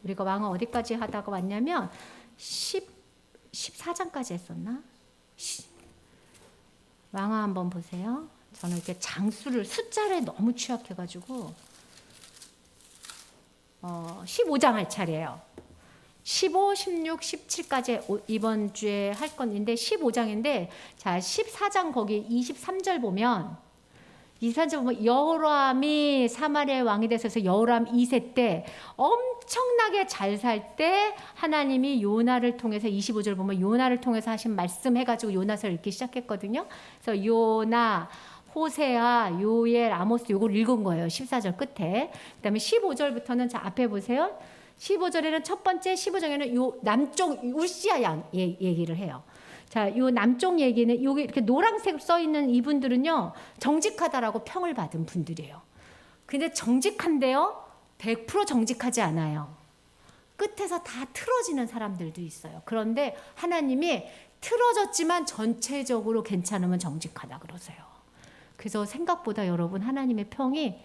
우리가 왕하 어디까지 하다가 왔냐면 14장까지 했었나? 왕하 한번 보세요. 저는 이렇게 장수를 숫자에 너무 취약해가지고 15장 할 차례예요. 15, 16, 17까지 이번 주에 할 건데 15장인데 자 14장 거기 23절 보면 여호람이 사마리아의 왕이 돼서 여호람 2세 때 엄청나게 잘 살 때 하나님이 요나를 통해서 25절 보면 요나를 통해서 하신 말씀 해가지고 요나서를 읽기 시작했거든요. 그래서 요나, 호세아, 요엘, 아모스 요걸 읽은 거예요. 14절 끝에. 그 다음에 15절부터는 자 앞에 보세요. 15절에는 첫 번째 15장에는 요 남쪽 우시아 얘기를 해요. 자, 요 남쪽 얘기는 여기 이렇게 노란색 써 있는 이분들은요 정직하다라고 평을 받은 분들이에요. 근데 정직한데요 100% 정직하지 않아요. 끝에서 다 틀어지는 사람들도 있어요. 그런데 하나님이 틀어졌지만 전체적으로 괜찮으면 정직하다 그러세요. 그래서 생각보다 여러분 하나님의 평이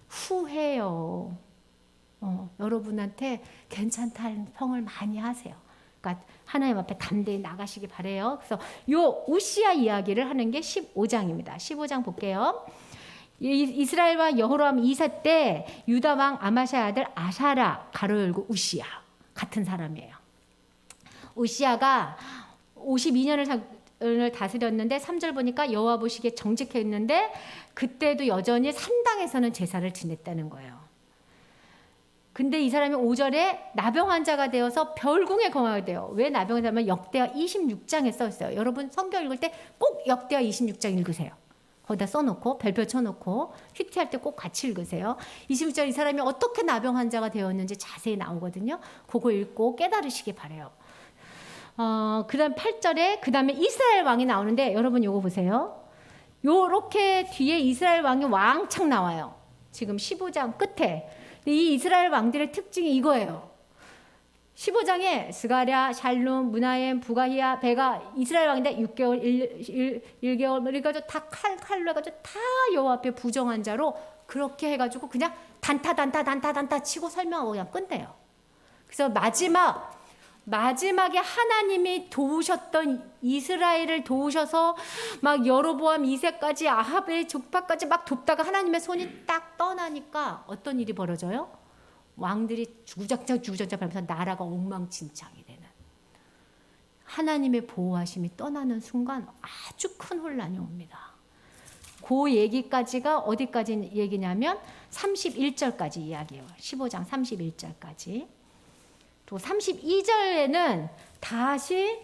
후해요. 여러분한테 괜찮다는 평을 많이 하세요. 그러니까 하나님 앞에 담대히 나가시기 바래요. 그래서 요 우시아 이야기를 하는 게 15장입니다. 15장 볼게요. 이스라엘 왕 여호람 2세 때 유다 왕 아마샤의 아들 아사라 가로 열고 우시아 같은 사람이에요. 우시아가 52년을 다스렸는데 3절 보니까 여호와 보시기에 정직했는데 그때도 여전히 산당에서는 제사를 지냈다는 거예요. 근데 이 사람이 5절에 나병 환자가 되어서 별궁에 거하게 돼요. 왜 나병이 되면 역대하 26장에 써 있어요. 여러분 성경 읽을 때 꼭 역대하 26장 읽으세요. 거기다 써놓고 별표 쳐놓고 큐티할 때 꼭 같이 읽으세요. 26절 이 사람이 어떻게 나병 환자가 되었는지 자세히 나오거든요. 그거 읽고 깨달으시기 바래요. 그 다음 8절에 그 다음에 이스라엘 왕이 나오는데 여러분 요거 보세요. 요렇게 뒤에 이스라엘 왕이 왕창 나와요. 지금 15장 끝에. 이 이스라엘 왕들의 특징이 이거예요. 15장에 스가랴, 샬룸, 무나엠, 부가히야, 베가 이스라엘 왕인데 6개월, 1개월 그래가지고 다 칼로 해가지고 다 여호와 앞에 부정한 자로 그렇게 해가지고 그냥 단타 치고 설명하고 그냥 끝내요. 그래서 마지막에 하나님이 도우셨던 이스라엘을 도우셔서 막 여로보암 2세까지 아합의 족파까지 막 돕다가 하나님의 손이 딱 떠나니까 어떤 일이 벌어져요? 왕들이 주구장창 밟면서 나라가 엉망진창이 되는 하나님의 보호하심이 떠나는 순간 아주 큰 혼란이 옵니다. 그 얘기까지가 어디까지 얘기냐면 31절까지 이야기예요. 15장 31절까지. 또 32절에는 다시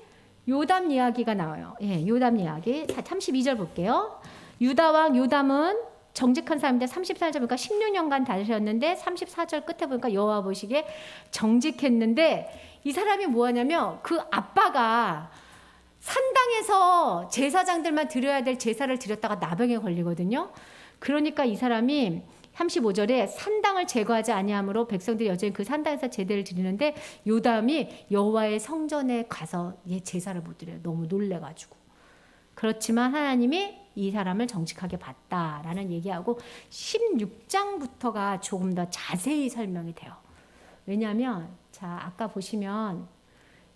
요담 이야기가 나와요. 예, 요담 이야기. 32절 볼게요. 유다 왕 요담은 정직한 사람인데 34절 보니까 16년간 다스렸는데 34절 끝에 보니까 여호와 보시기에 정직했는데 이 사람이 뭐하냐면 그 아빠가 산당에서 제사장들만 드려야 될 제사를 드렸다가 나병에 걸리거든요. 그러니까 이 사람이 35절에 산당을 제거하지 아니하므로 백성들이 여전히 그 산당에서 제대를 드리는데 요담이 여호와의 성전에 가서 제사를 못 드려요. 너무 놀래가지고. 그렇지만 하나님이 이 사람을 정직하게 봤다라는 얘기하고 16장부터가 조금 더 자세히 설명이 돼요. 왜냐하면 자 아까 보시면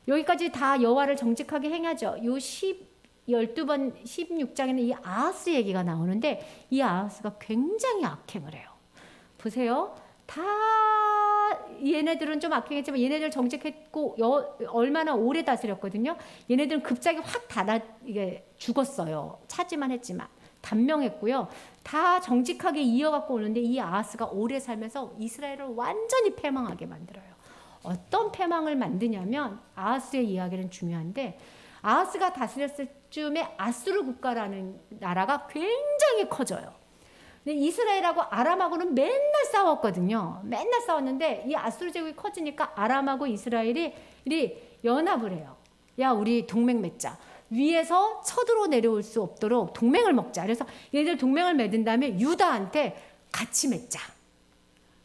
여기까지 다 여호와를 정직하게 행하죠. 요 12번 16장에는 이 아하스 얘기가 나오는데 이 아하스가 굉장히 악행을 해요. 보세요. 다 얘네들은 좀 악행했지만 얘네들 정직했고 얼마나 오래 다스렸거든요. 얘네들은 급작이 확 이게 죽었어요. 차지만 했지만 단명했고요. 다 정직하게 이어갖고 오는데 이 아하스가 오래 살면서 이스라엘을 완전히 패망하게 만들어요. 어떤 패망을 만드냐면 아하스의 이야기는 중요한데 아하스가 다스렸을 쯤에 아수르 국가라는 나라가 굉장히 커져요. 근데 이스라엘하고 아람하고는 맨날 싸웠거든요. 맨날 싸웠는데 이 아수르 제국이 커지니까 아람하고 이스라엘이 연합을 해요. 야, 우리 동맹 맺자. 위에서 쳐들어 내려올 수 없도록 동맹을 먹자. 그래서 얘들 동맹을 맺은 다음에 유다한테 같이 맺자.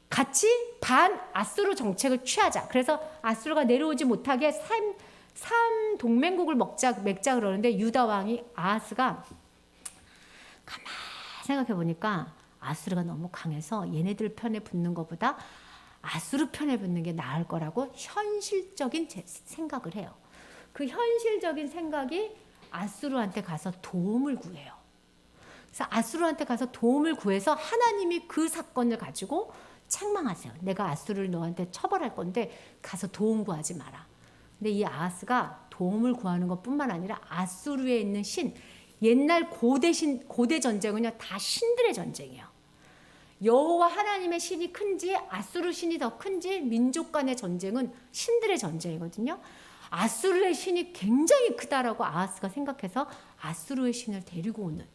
같이 반 아수르 정책을 취하자. 그래서 아수르가 내려오지 못하게 삼 동맹국을 맺자 그러는데 유다 왕이 아하스가 가만 생각해 보니까 아수르가 너무 강해서 얘네들 편에 붙는 것보다 아수르 편에 붙는 게 나을 거라고 현실적인 생각을 해요. 그 현실적인 생각이 아수르한테 가서 도움을 구해요. 그래서 아수르한테 가서 도움을 구해서 하나님이 그 사건을 가지고 책망하세요. 내가 아수르를 너한테 처벌할 건데 가서 도움 구하지 마라. 근데 이 아하스가 도움을 구하는 것뿐만 아니라 아수르에 있는 신, 옛날 고대 전쟁은요 다 신들의 전쟁이에요. 여호와 하나님의 신이 큰지 아수르 신이 더 큰지 민족 간의 전쟁은 신들의 전쟁이거든요. 아수르의 신이 굉장히 크다라고 아하스가 생각해서 아수르의 신을 데리고 오는.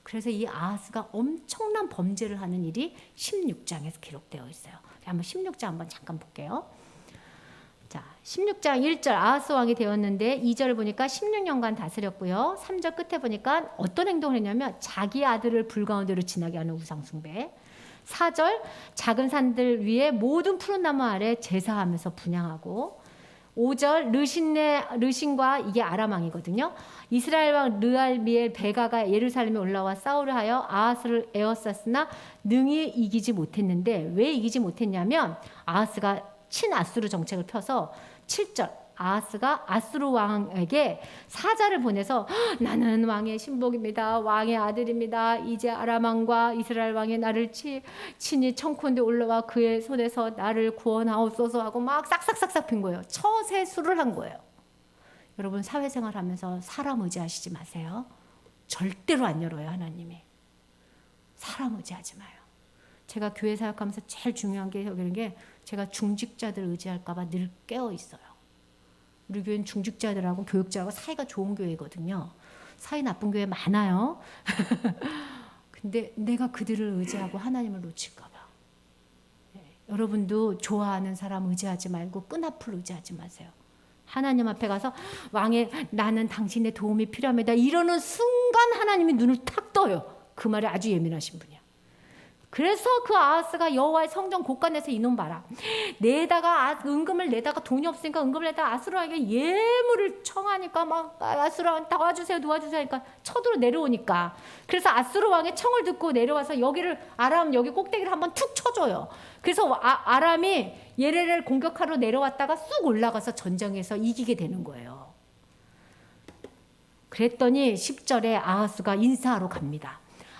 그래서 이 아하스가 엄청난 범죄를 하는 일이 16장에서 기록되어 있어요. 한번 16장 한번 잠깐 볼게요. 자, 16장 1절 아하스 왕이 되었는데 2절 보니까 16년간 다스렸고요. 3절 끝에 보니까 어떤 행동을 했냐면 자기 아들을 불 가운데로 지나게 하는 우상 숭배. 4절 작은 산들 위에 모든 푸른 나무 아래 제사하면서 분향하고 5절 르신과 이게 아람 왕이거든요. 이스라엘 왕 르알미엘 베가가 예루살렘에 올라와 싸우려 하여 아하스를 에워쌌으나 능히 이기지 못했는데 왜 이기지 못했냐면 아하스가 친아수르 정책을 펴서 7절 아하스가 아수르 왕에게 사자를 보내서 나는 왕의 신복입니다. 왕의 아들입니다. 이제 아람 왕과 이스라엘 왕이 나를 친히 청컨대 올라와 그의 손에서 나를 구원하옵소서 하고 막 싹싹싹싹 핀 거예요. 처세술을 한 거예요. 여러분 사회생활 하면서 사람 의지하시지 마세요. 절대로 안 열어요. 하나님이. 사람 의지하지 마요. 제가 교회 사역하면서 제일 중요한 게 여기는 게 제가 중직자들 의지할까 봐 늘 깨어 있어요. 우리 교회는 중직자들하고 교육자하고 사이가 좋은 교회거든요. 사이 나쁜 교회 많아요. 근데 내가 그들을 의지하고 하나님을 놓칠까 봐. 네. 여러분도 좋아하는 사람 의지하지 말고 끈앞을 의지하지 마세요. 하나님 앞에 가서 왕의 나는 당신의 도움이 필요합니다. 이러는 순간 하나님이 눈을 탁 떠요. 그 말에 아주 예민하신 분이야. 그래서 그 아하스가 여호와의 성전 곳간에서 이놈 봐라. 내다가 은금을 내다가 돈이 없으니까 은금을 내다가 아수르에게 예물을 청하니까 막 아수르 왕 도와주세요 하니까 쳐들어 내려오니까 그래서 아수르 왕의 청을 듣고 내려와서 여기를 아람 여기 꼭대기를 한번 툭 쳐줘요. 그래서 아람이 예레를 공격하러 내려왔다가 쑥 올라가서 전쟁에서 이기게 되는 거예요. 그랬더니 10절에 아하스가 인사하러 갑니다.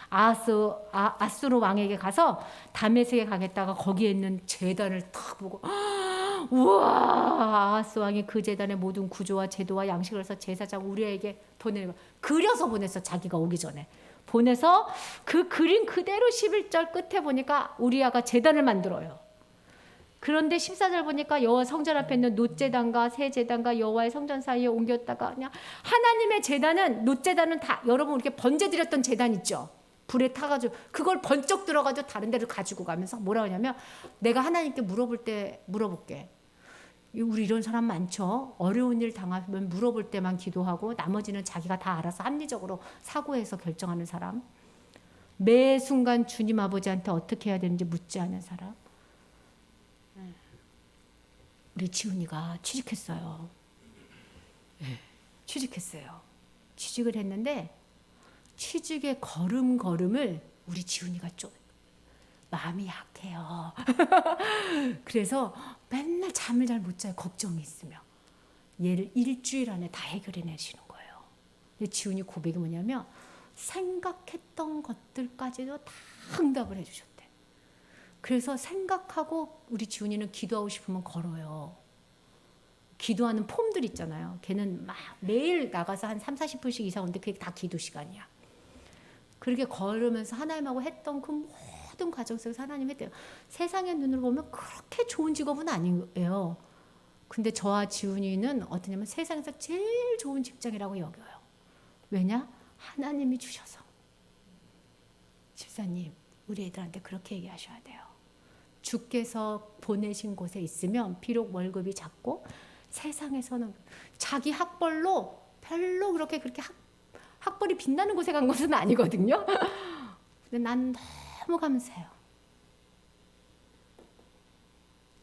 아수르 왕에게 가서 다메섹에 가겠다가 거기에 있는 제단을 탁 보고 우와 아하스 왕이 그 제단의 모든 구조와 제도와 양식을 해서 제사장 우리에게 보내는 거 그려서 보냈어. 자기가 오기 전에 보내서 그 그림 그대로 11절 끝에 보니까 우리아가 제단을 만들어요. 그런데 14절 보니까 여호와 성전 앞에 있는 놋제단과 새제단과 여호와의 성전 사이에 옮겼다가 그냥 하나님의 제단은 놋제단은 다 여러분 이렇게 번제 드렸던 제단 있죠. 불에 타가지고 그걸 번쩍 들어가지고 다른 데를 가지고 가면서 뭐라 하냐면 내가 하나님께 물어볼게. 우리 이런 사람 많죠. 어려운 일 당하면 물어볼 때만 기도하고 나머지는 자기가 다 알아서 합리적으로 사고해서 결정하는 사람. 매 순간 주님 아버지한테 어떻게 해야 되는지 묻지 않은 사람. 우리 지훈이가 취직했어요. 취직했어요. 취직을 했는데 취직의 걸음을 우리 지훈이가 좀 마음이 약해요. 그래서 맨날 잠을 잘 못 자요. 걱정이 있으면. 얘를 일주일 안에 다 해결해 내시는 거예요. 근데 지훈이 고백이 뭐냐면 생각했던 것들까지도 다 응답을 해주셨대. 그래서 생각하고 우리 지훈이는 기도하고 싶으면 걸어요. 기도하는 폼들 있잖아요. 걔는 막 매일 나가서 한 30-40분씩 이상 오는데 그게 다 기도 시간이야. 그렇게 걸으면서 하나님하고 했던 그 모든 과정 속에서 하나님 했대요. 세상의 눈으로 보면 그렇게 좋은 직업은 아니에요. 근데 저와 지훈이는 어떠냐면 세상에서 제일 좋은 직장이라고 여겨요. 왜냐? 하나님이 주셔서. 집사님, 우리 애들한테 그렇게 얘기하셔야 돼요. 주께서 보내신 곳에 있으면 비록 월급이 작고 세상에서는 자기 학벌로 별로 그렇게 학벌이 빛나는 곳에 간 것은 아니거든요. 근데 난 너무 감사해요.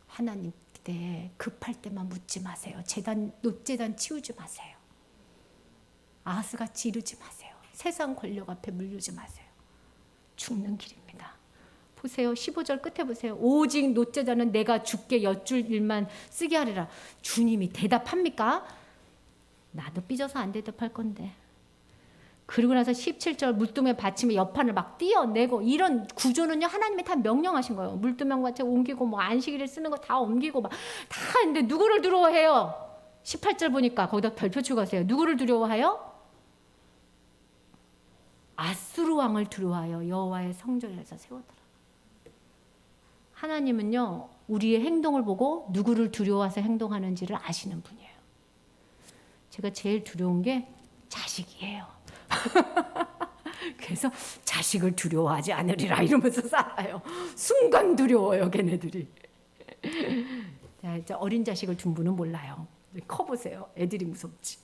하나님 때 급할 때만 묻지 마세요. 노재단 치우지 마세요. 아하스같이 이르지 마세요. 세상 권력 앞에 물리지 마세요. 죽는 길입니다. 보세요. 15절 끝에 보세요. 오직 노제자는 내가 주께 여쭐 일만 쓰게 하리라. 주님이 대답합니까? 나도 삐져서 안 대답할 건데. 그리고 나서 17절 물두멍 받침에 옆판을 막 띄어내고 이런 구조는요 하나님이 다 명령하신 거예요. 물두멍 같이 옮기고 뭐 안식일에 쓰는 거 다 옮기고 막 다 했는데 누구를 두려워해요? 18절 보니까 거기다 별표 추가하세요. 누구를 두려워해요? 아수르 왕을 두려워하여 여호와의 성전에서 세우더라. 하나님은요 우리의 행동을 보고 누구를 두려워해서 행동하는지를 아시는 분이에요. 제가 제일 두려운 게 자식이에요. 그래서 자식을 두려워하지 않으리라 이러면서 살아요. 순간 두려워요 걔네들이. 자, 이제 어린 자식을 둔 분은 몰라요. 커보세요. 애들이 무섭지.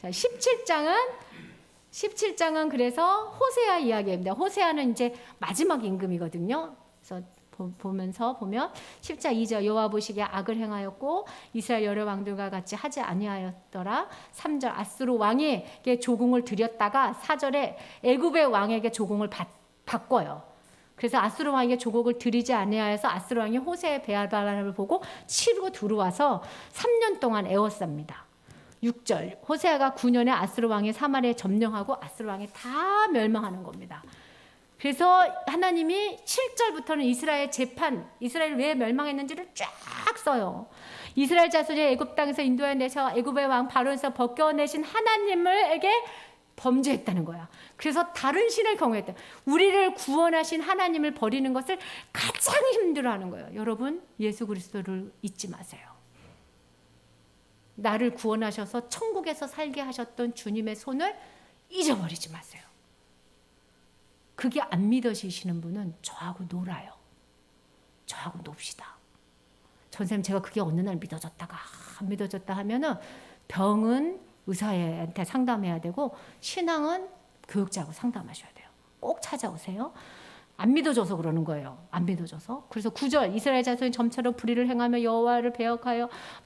자, 17장은 그래서 호세아 이야기입니다. 호세아는 이제 마지막 임금이거든요. 그래서 보면 10장 2절 여호와 보시기에 악을 행하였고 이스라엘 여러 왕들과 같이 하지 아니하였더라. 3절 아수르 왕에게 조공을 드렸다가 4절에 애굽의 왕에게 조공을 바꿔요. 그래서 아수르 왕에게 조공을 드리지 아니하여서 아수르 왕이 호세의 배알바람을 보고 치르고 들어와서 3년 동안 애워쌉니다. 6절 호세아가 9년에 아수르 왕이 사마리아에 점령하고 아수르 왕이 다 멸망하는 겁니다. 그래서 하나님이 7절부터는 이스라엘 재판, 이스라엘 왜 멸망했는지를 쫙 써요. 이스라엘 자손이 애굽 땅에서 인도해내서 애굽의 왕 바로에서 벗겨내신 하나님에게 범죄했다는 거야. 그래서 다른 신을 경외했다. 우리를 구원하신 하나님을 버리는 것을 가장 힘들어하는 거예요. 여러분 예수 그리스도를 잊지 마세요. 나를 구원하셔서 천국에서 살게 하셨던 주님의 손을 잊어버리지 마세요. 그게 안 믿어지시는 분은 저하고 놀아요. 저하고 놉시다. 전생님 제가 그게 어느 날 믿어졌다가 안 믿어졌다 하면은 병은 의사한테 상담해야 되고 신앙은 교육자하고 상담하셔야 돼요. 꼭 찾아오세요. 안 믿어져서 그러는 거예요. 안 믿어져서. 그래서 9절 이스라엘 자손이 점차로 불의를 행하며 여호와를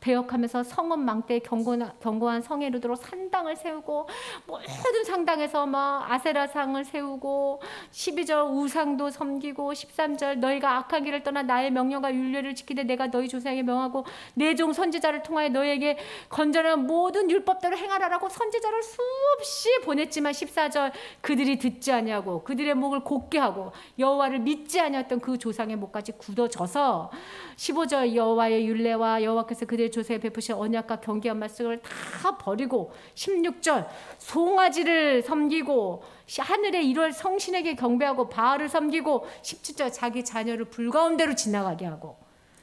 배역하면서 성읍 망대에 견고한 성에 이르도록 산당을 세우고 모든 상당에서 막 아세라상을 세우고 12절 우상도 섬기고 13절 너희가 악한 길을 떠나 나의 명령과 율례를 지키되 내가 너희 조상에게 명하고 내 종 선지자를 통하여 너희에게 건전한 모든 율법대로 행하라라고 선지자를 수없이 보냈지만 14절 그들이 듣지 아니하고 그들의 목을 곧게 하고 여호와를 믿지 아니했던 그 조상의 목까지 굳어져서 15절 여호와의 율례와 여호와께서 그들의 조상에 베푸신 언약과 경계한 말씀을 다 버리고 16절 송아지를 섬기고 하늘의 1월 성신에게 경배하고 바알을 섬기고 17절 자기 자녀를 불가운데로 지나가게 하고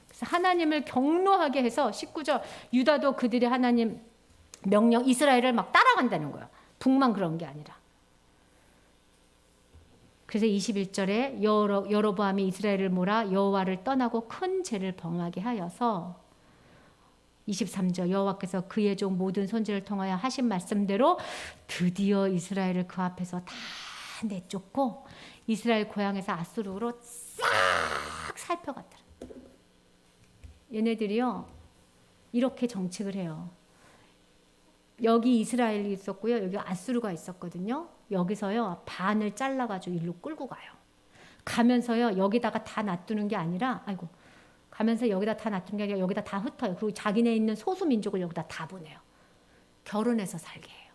그래서 하나님을 경노하게 해서 19절 유다도 그들이 하나님 명령 이스라엘을 막 따라간다는 거예요. 북만 그런 게 아니라. 그래서 21절에 여로보암이 이스라엘을 몰아 여호와를 떠나고 큰 죄를 범하게 하여서 23절 여호와께서 그의 종 모든 선지를 통하여 하신 말씀대로 드디어 이스라엘을 그 앞에서 다 내쫓고 이스라엘 고향에서 아수르로 싹 살펴갔더라. 얘네들이요 이렇게 정책을 해요. 여기 이스라엘이 있었고요. 여기 아수르가 있었거든요. 여기서요 반을 잘라가지고 일로 끌고 가요. 가면서요 여기다가 다 놔두는 게 아니라 가면서 여기다 다 놔두는 게 아니라 여기다 다 흩어요. 그리고 자기네 있는 소수 민족을 여기다 다 보내요. 결혼해서 살게 해요.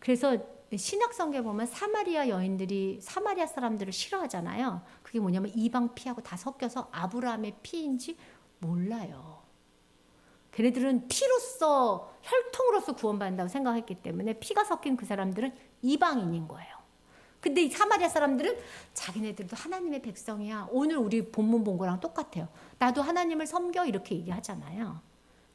그래서 신약성경에 보면 사마리아 여인들이 사마리아 사람들을 싫어하잖아요. 그게 뭐냐면 이방 피하고 다 섞여서 아브라함의 피인지 몰라요. 걔네들은 피로서 혈통으로서 구원받는다고 생각했기 때문에 피가 섞인 그 사람들은 이방인인 거예요. 근데 이 사마리아 사람들은 자기네들도 하나님의 백성이야. 오늘 우리 본문 본 거랑 똑같아요. 나도 하나님을 섬겨 이렇게 얘기하잖아요.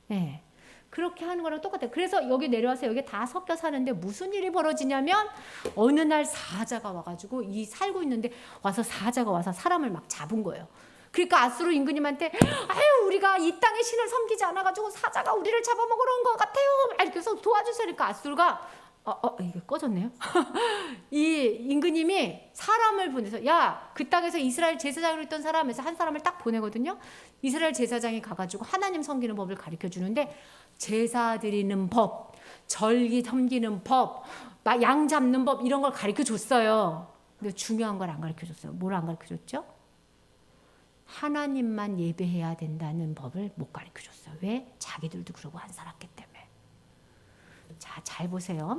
네. 그렇게 하는 거랑 똑같아요. 그래서 여기 내려와서 여기 다 섞여 사는데 무슨 일이 벌어지냐면 어느 날 사자가 와가지고 이 살고 있는데 와서 사자가 와서 사람을 막 잡은 거예요. 그러니까 아수르 임금님한테 아유 우리가 이 땅의 신을 섬기지 않아가지고 사자가 우리를 잡아먹으러 온 것 같아요. 이렇게 해서 도와주세요. 그러니까 아수르가 이게 꺼졌네요. 이 임금님이 사람을 보내서 야, 그 땅에서 이스라엘 제사장으로 있던 사람에서 한 사람을 딱 보내거든요. 이스라엘 제사장이 가가지고 하나님 섬기는 법을 가르쳐 주는데 제사 드리는 법, 절기 섬기는 법, 양 잡는 법 이런 걸 가르쳐 줬어요. 근데 중요한 걸 안 가르쳐 줬어요. 뭘 안 가르쳐 줬죠? 하나님만 예배해야 된다는 법을 못 가르쳐 줬어요. 왜? 자기들도 그러고 안 살았기 때문에. 자, 잘 보세요.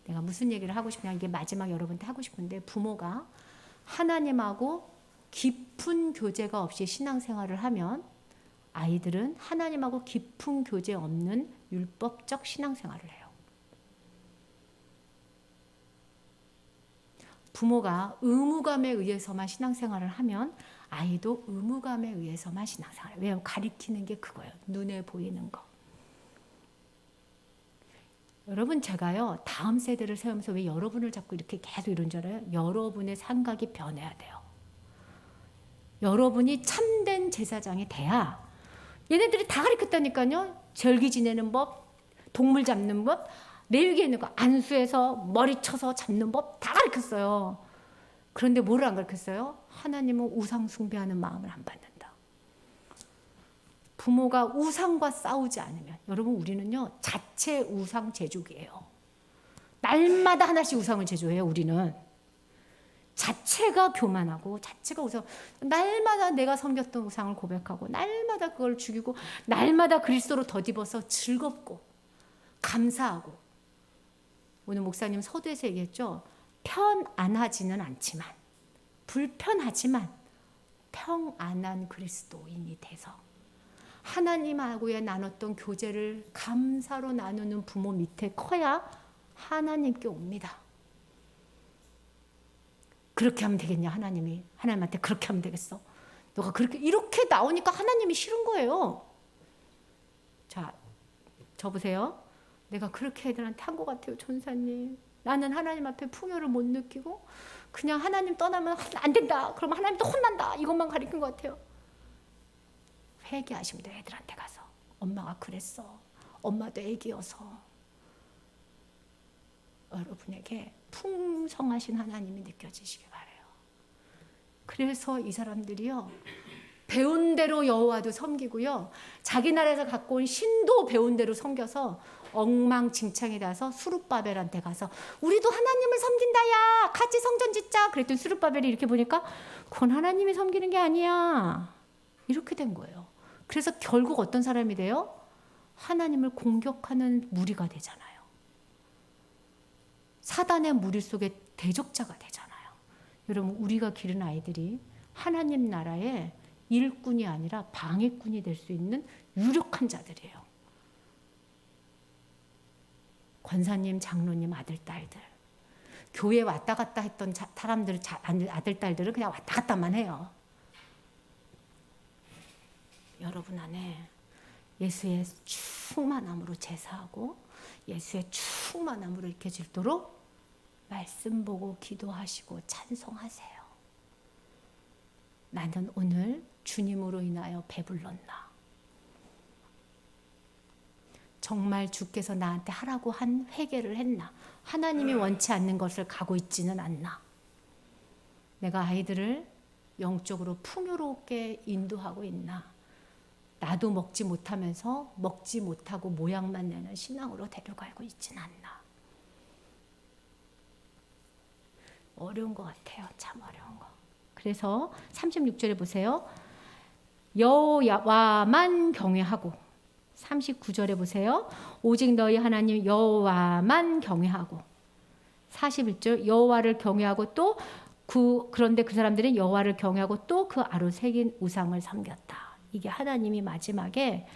내가 무슨 얘기를 하고 싶냐, 이게 마지막 여러분한테 하고 싶은데, 부모가 하나님하고 깊은 교제가 없이 신앙생활을 하면 아이들은 하나님하고 깊은 교제 없는 율법적 신앙생활을 해요. 부모가 의무감에 의해서만 신앙생활을 하면 아이도 의무감에 의해서만 신앙생활을 해요. 왜냐하면 가리키는 게 그거예요. 눈에 보이는 거. 여러분, 제가요 다음 세대를 세우면서 왜 여러분을 자꾸 이렇게 계속 이런 줄 알아요? 여러분의 생각이 변해야 돼요. 여러분이 참된 제사장이 돼야 얘네들이 다 가르쳤다니까요. 절기 지내는 법, 동물 잡는 법, 레위기에 있는 거 안수해서 머리 쳐서 잡는 법 다 가르쳤어요. 그런데 뭐를 안 가르쳤어요? 하나님은 우상 숭배하는 마음을 안 받는다. 부모가 우상과 싸우지 않으면, 여러분 우리는요 자체 우상 제조기예요. 날마다 하나씩 우상을 제조해요. 우리는 자체가 교만하고 자체가 우상, 날마다 내가 섬겼던 우상을 고백하고 날마다 그걸 죽이고 날마다 그리스도로 덧입어서 즐겁고 감사하고. 오늘 목사님 서두에서 얘기했죠. 편안하지는 않지만, 불편하지만 평안한 그리스도인이 돼서 하나님하고의 나눴던 교제를 감사로 나누는 부모 밑에 커야 하나님께 옵니다. 그렇게 하면 되겠냐? 하나님한테 그렇게 하면 되겠어? 너가 그렇게 이렇게 나오니까 하나님이 싫은 거예요. 자, 저 보세요. 내가 그렇게 애들한테 한 것 같아요, 전사님. 나는 하나님 앞에 풍요를 못 느끼고 그냥 하나님 떠나면 안 된다. 그러면 하나님 또 혼난다. 이것만 가르친 것 같아요. 회개하시면 돼요. 애들한테 가서. 엄마가 그랬어. 엄마도 애기여서. 여러분에게 풍성하신 하나님이 느껴지시기 바라요. 그래서 이 사람들이요 배운 대로 여호와도 섬기고요, 자기 나라에서 갖고 온 신도 배운 대로 섬겨서 엉망진창이 나서 수룹바벨한테 가서 우리도 하나님을 섬긴다야, 같이 성전 짓자. 그랬더니 수룹바벨이 이렇게 보니까 그건 하나님이 섬기는 게 아니야. 이렇게 된 거예요. 그래서 결국 어떤 사람이 돼요? 하나님을 공격하는 무리가 되잖아요. 사단의 무리 속에 대적자가 되잖아요. 여러분, 우리가 기른 아이들이 하나님 나라의 일꾼이 아니라 방해꾼이 될 수 있는 유력한 자들이에요. 권사님, 장로님 아들, 딸들. 교회 왔다 갔다 했던 사람들, 아들, 딸들은 그냥 왔다 갔다만 해요. 여러분 안에 예수의 충만함으로 제사하고 예수의 충만함으로 이렇게 질도록 말씀 보고 기도하시고 찬송하세요. 나는 오늘 주님으로 인하여 배불렀나? 정말 주께서 나한테 하라고 한 회개를 했나? 하나님이 원치 않는 것을 가고 있지는 않나? 내가 아이들을 영적으로 풍요롭게 인도하고 있나? 나도 먹지 못하면서 먹지 못하고 모양만 내는 신앙으로 데려가고 있지는 않나? 어려운 것 같아요. 참 어려운 거. 그래서 36절에 보세요. 여호와만 경외하고, 39절에 보세요. 오직 너희 하나님 여호와만 경외하고. 41절 여호와를 경외하고 또 그런데 그 사람들은 여호와를 경외하고 또 그 아로 새긴 우상을 섬겼다. 이게 하나님이 마지막에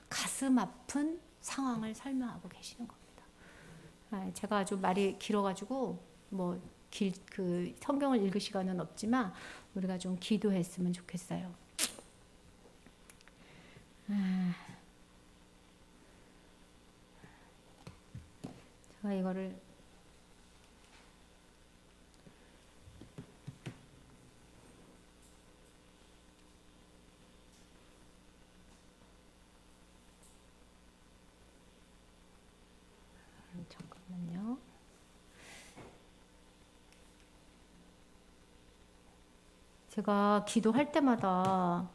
가슴 아픈 상황을 설명하고 계시는 겁니다. 제가 아주 말이 길어가지고 그 성경을 읽을 시간은 없지만 우리가 좀 기도했으면 좋겠어요. 제가 이거를 잠깐만요. 제가 기도할 때마다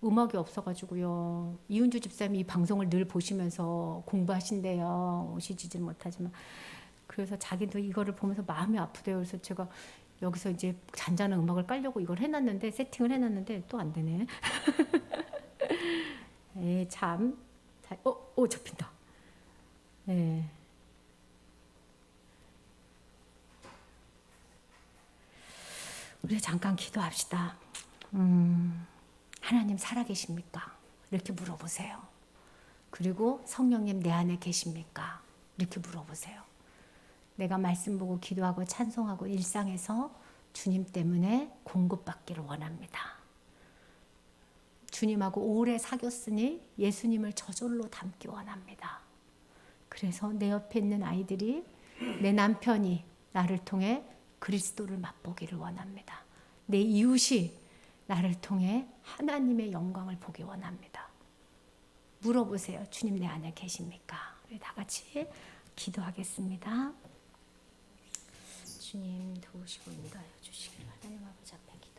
음악이 없어가지고요. 이은주 집사님이 이 방송을 늘 보시면서 공부하신대요. 오시지는 못하지만. 그래서 자기도 이거를 보면서 마음이 아프대요. 그래서 제가 여기서 이제 잔잔한 음악을 깔려고 이걸 해놨는데, 세팅을 해놨는데 또 안 되네. 참. 잡힌다. 네. 우리 잠깐 기도합시다. 하나님 살아계십니까? 이렇게 물어보세요. 그리고 성령님 내 안에 계십니까? 이렇게 물어보세요. 내가 말씀 보고 기도하고 찬송하고 일상에서 주님 때문에 공급받기를 원합니다. 주님하고 오래 사귀었으니 예수님을 저절로 닮기 원합니다. 그래서 내 옆에 있는 아이들이, 내 남편이 나를 통해 그리스도를 맛보기를 원합니다. 내 이웃이 나를 통해 하나님의 영광을 보기 원합니다. 물어보세요. 주님 내 안에 계십니까? 우리 다 같이 기도하겠습니다. 주님 도우시고 인도하여 주시기를 하나님 아버지 앞에 기도합니다.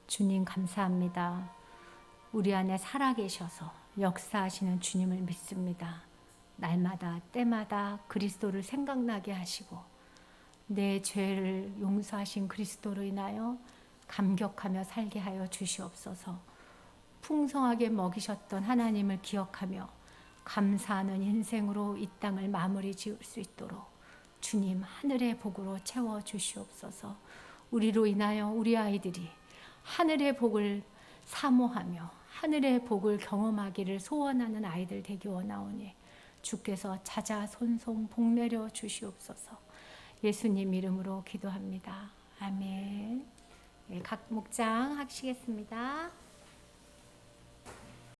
주님 감사합니다. 우리 안에 살아계셔서 역사하시는 주님을 믿습니다. 날마다 때마다 그리스도를 생각나게 하시고 내 죄를 용서하신 그리스도로 인하여 감격하며 살게 하여 주시옵소서. 풍성하게 먹이셨던 하나님을 기억하며 감사하는 인생으로 이 땅을 마무리 지을 수 있도록 주님 하늘의 복으로 채워 주시옵소서. 우리로 인하여 우리 아이들이 하늘의 복을 사모하며 하늘의 복을 경험하기를 소원하는 아이들 되기 원하오니 주께서 자자손손 복 내려 주시옵소서. 예수님 이름으로 기도합니다. 아멘. 각 목장 하시겠습니다.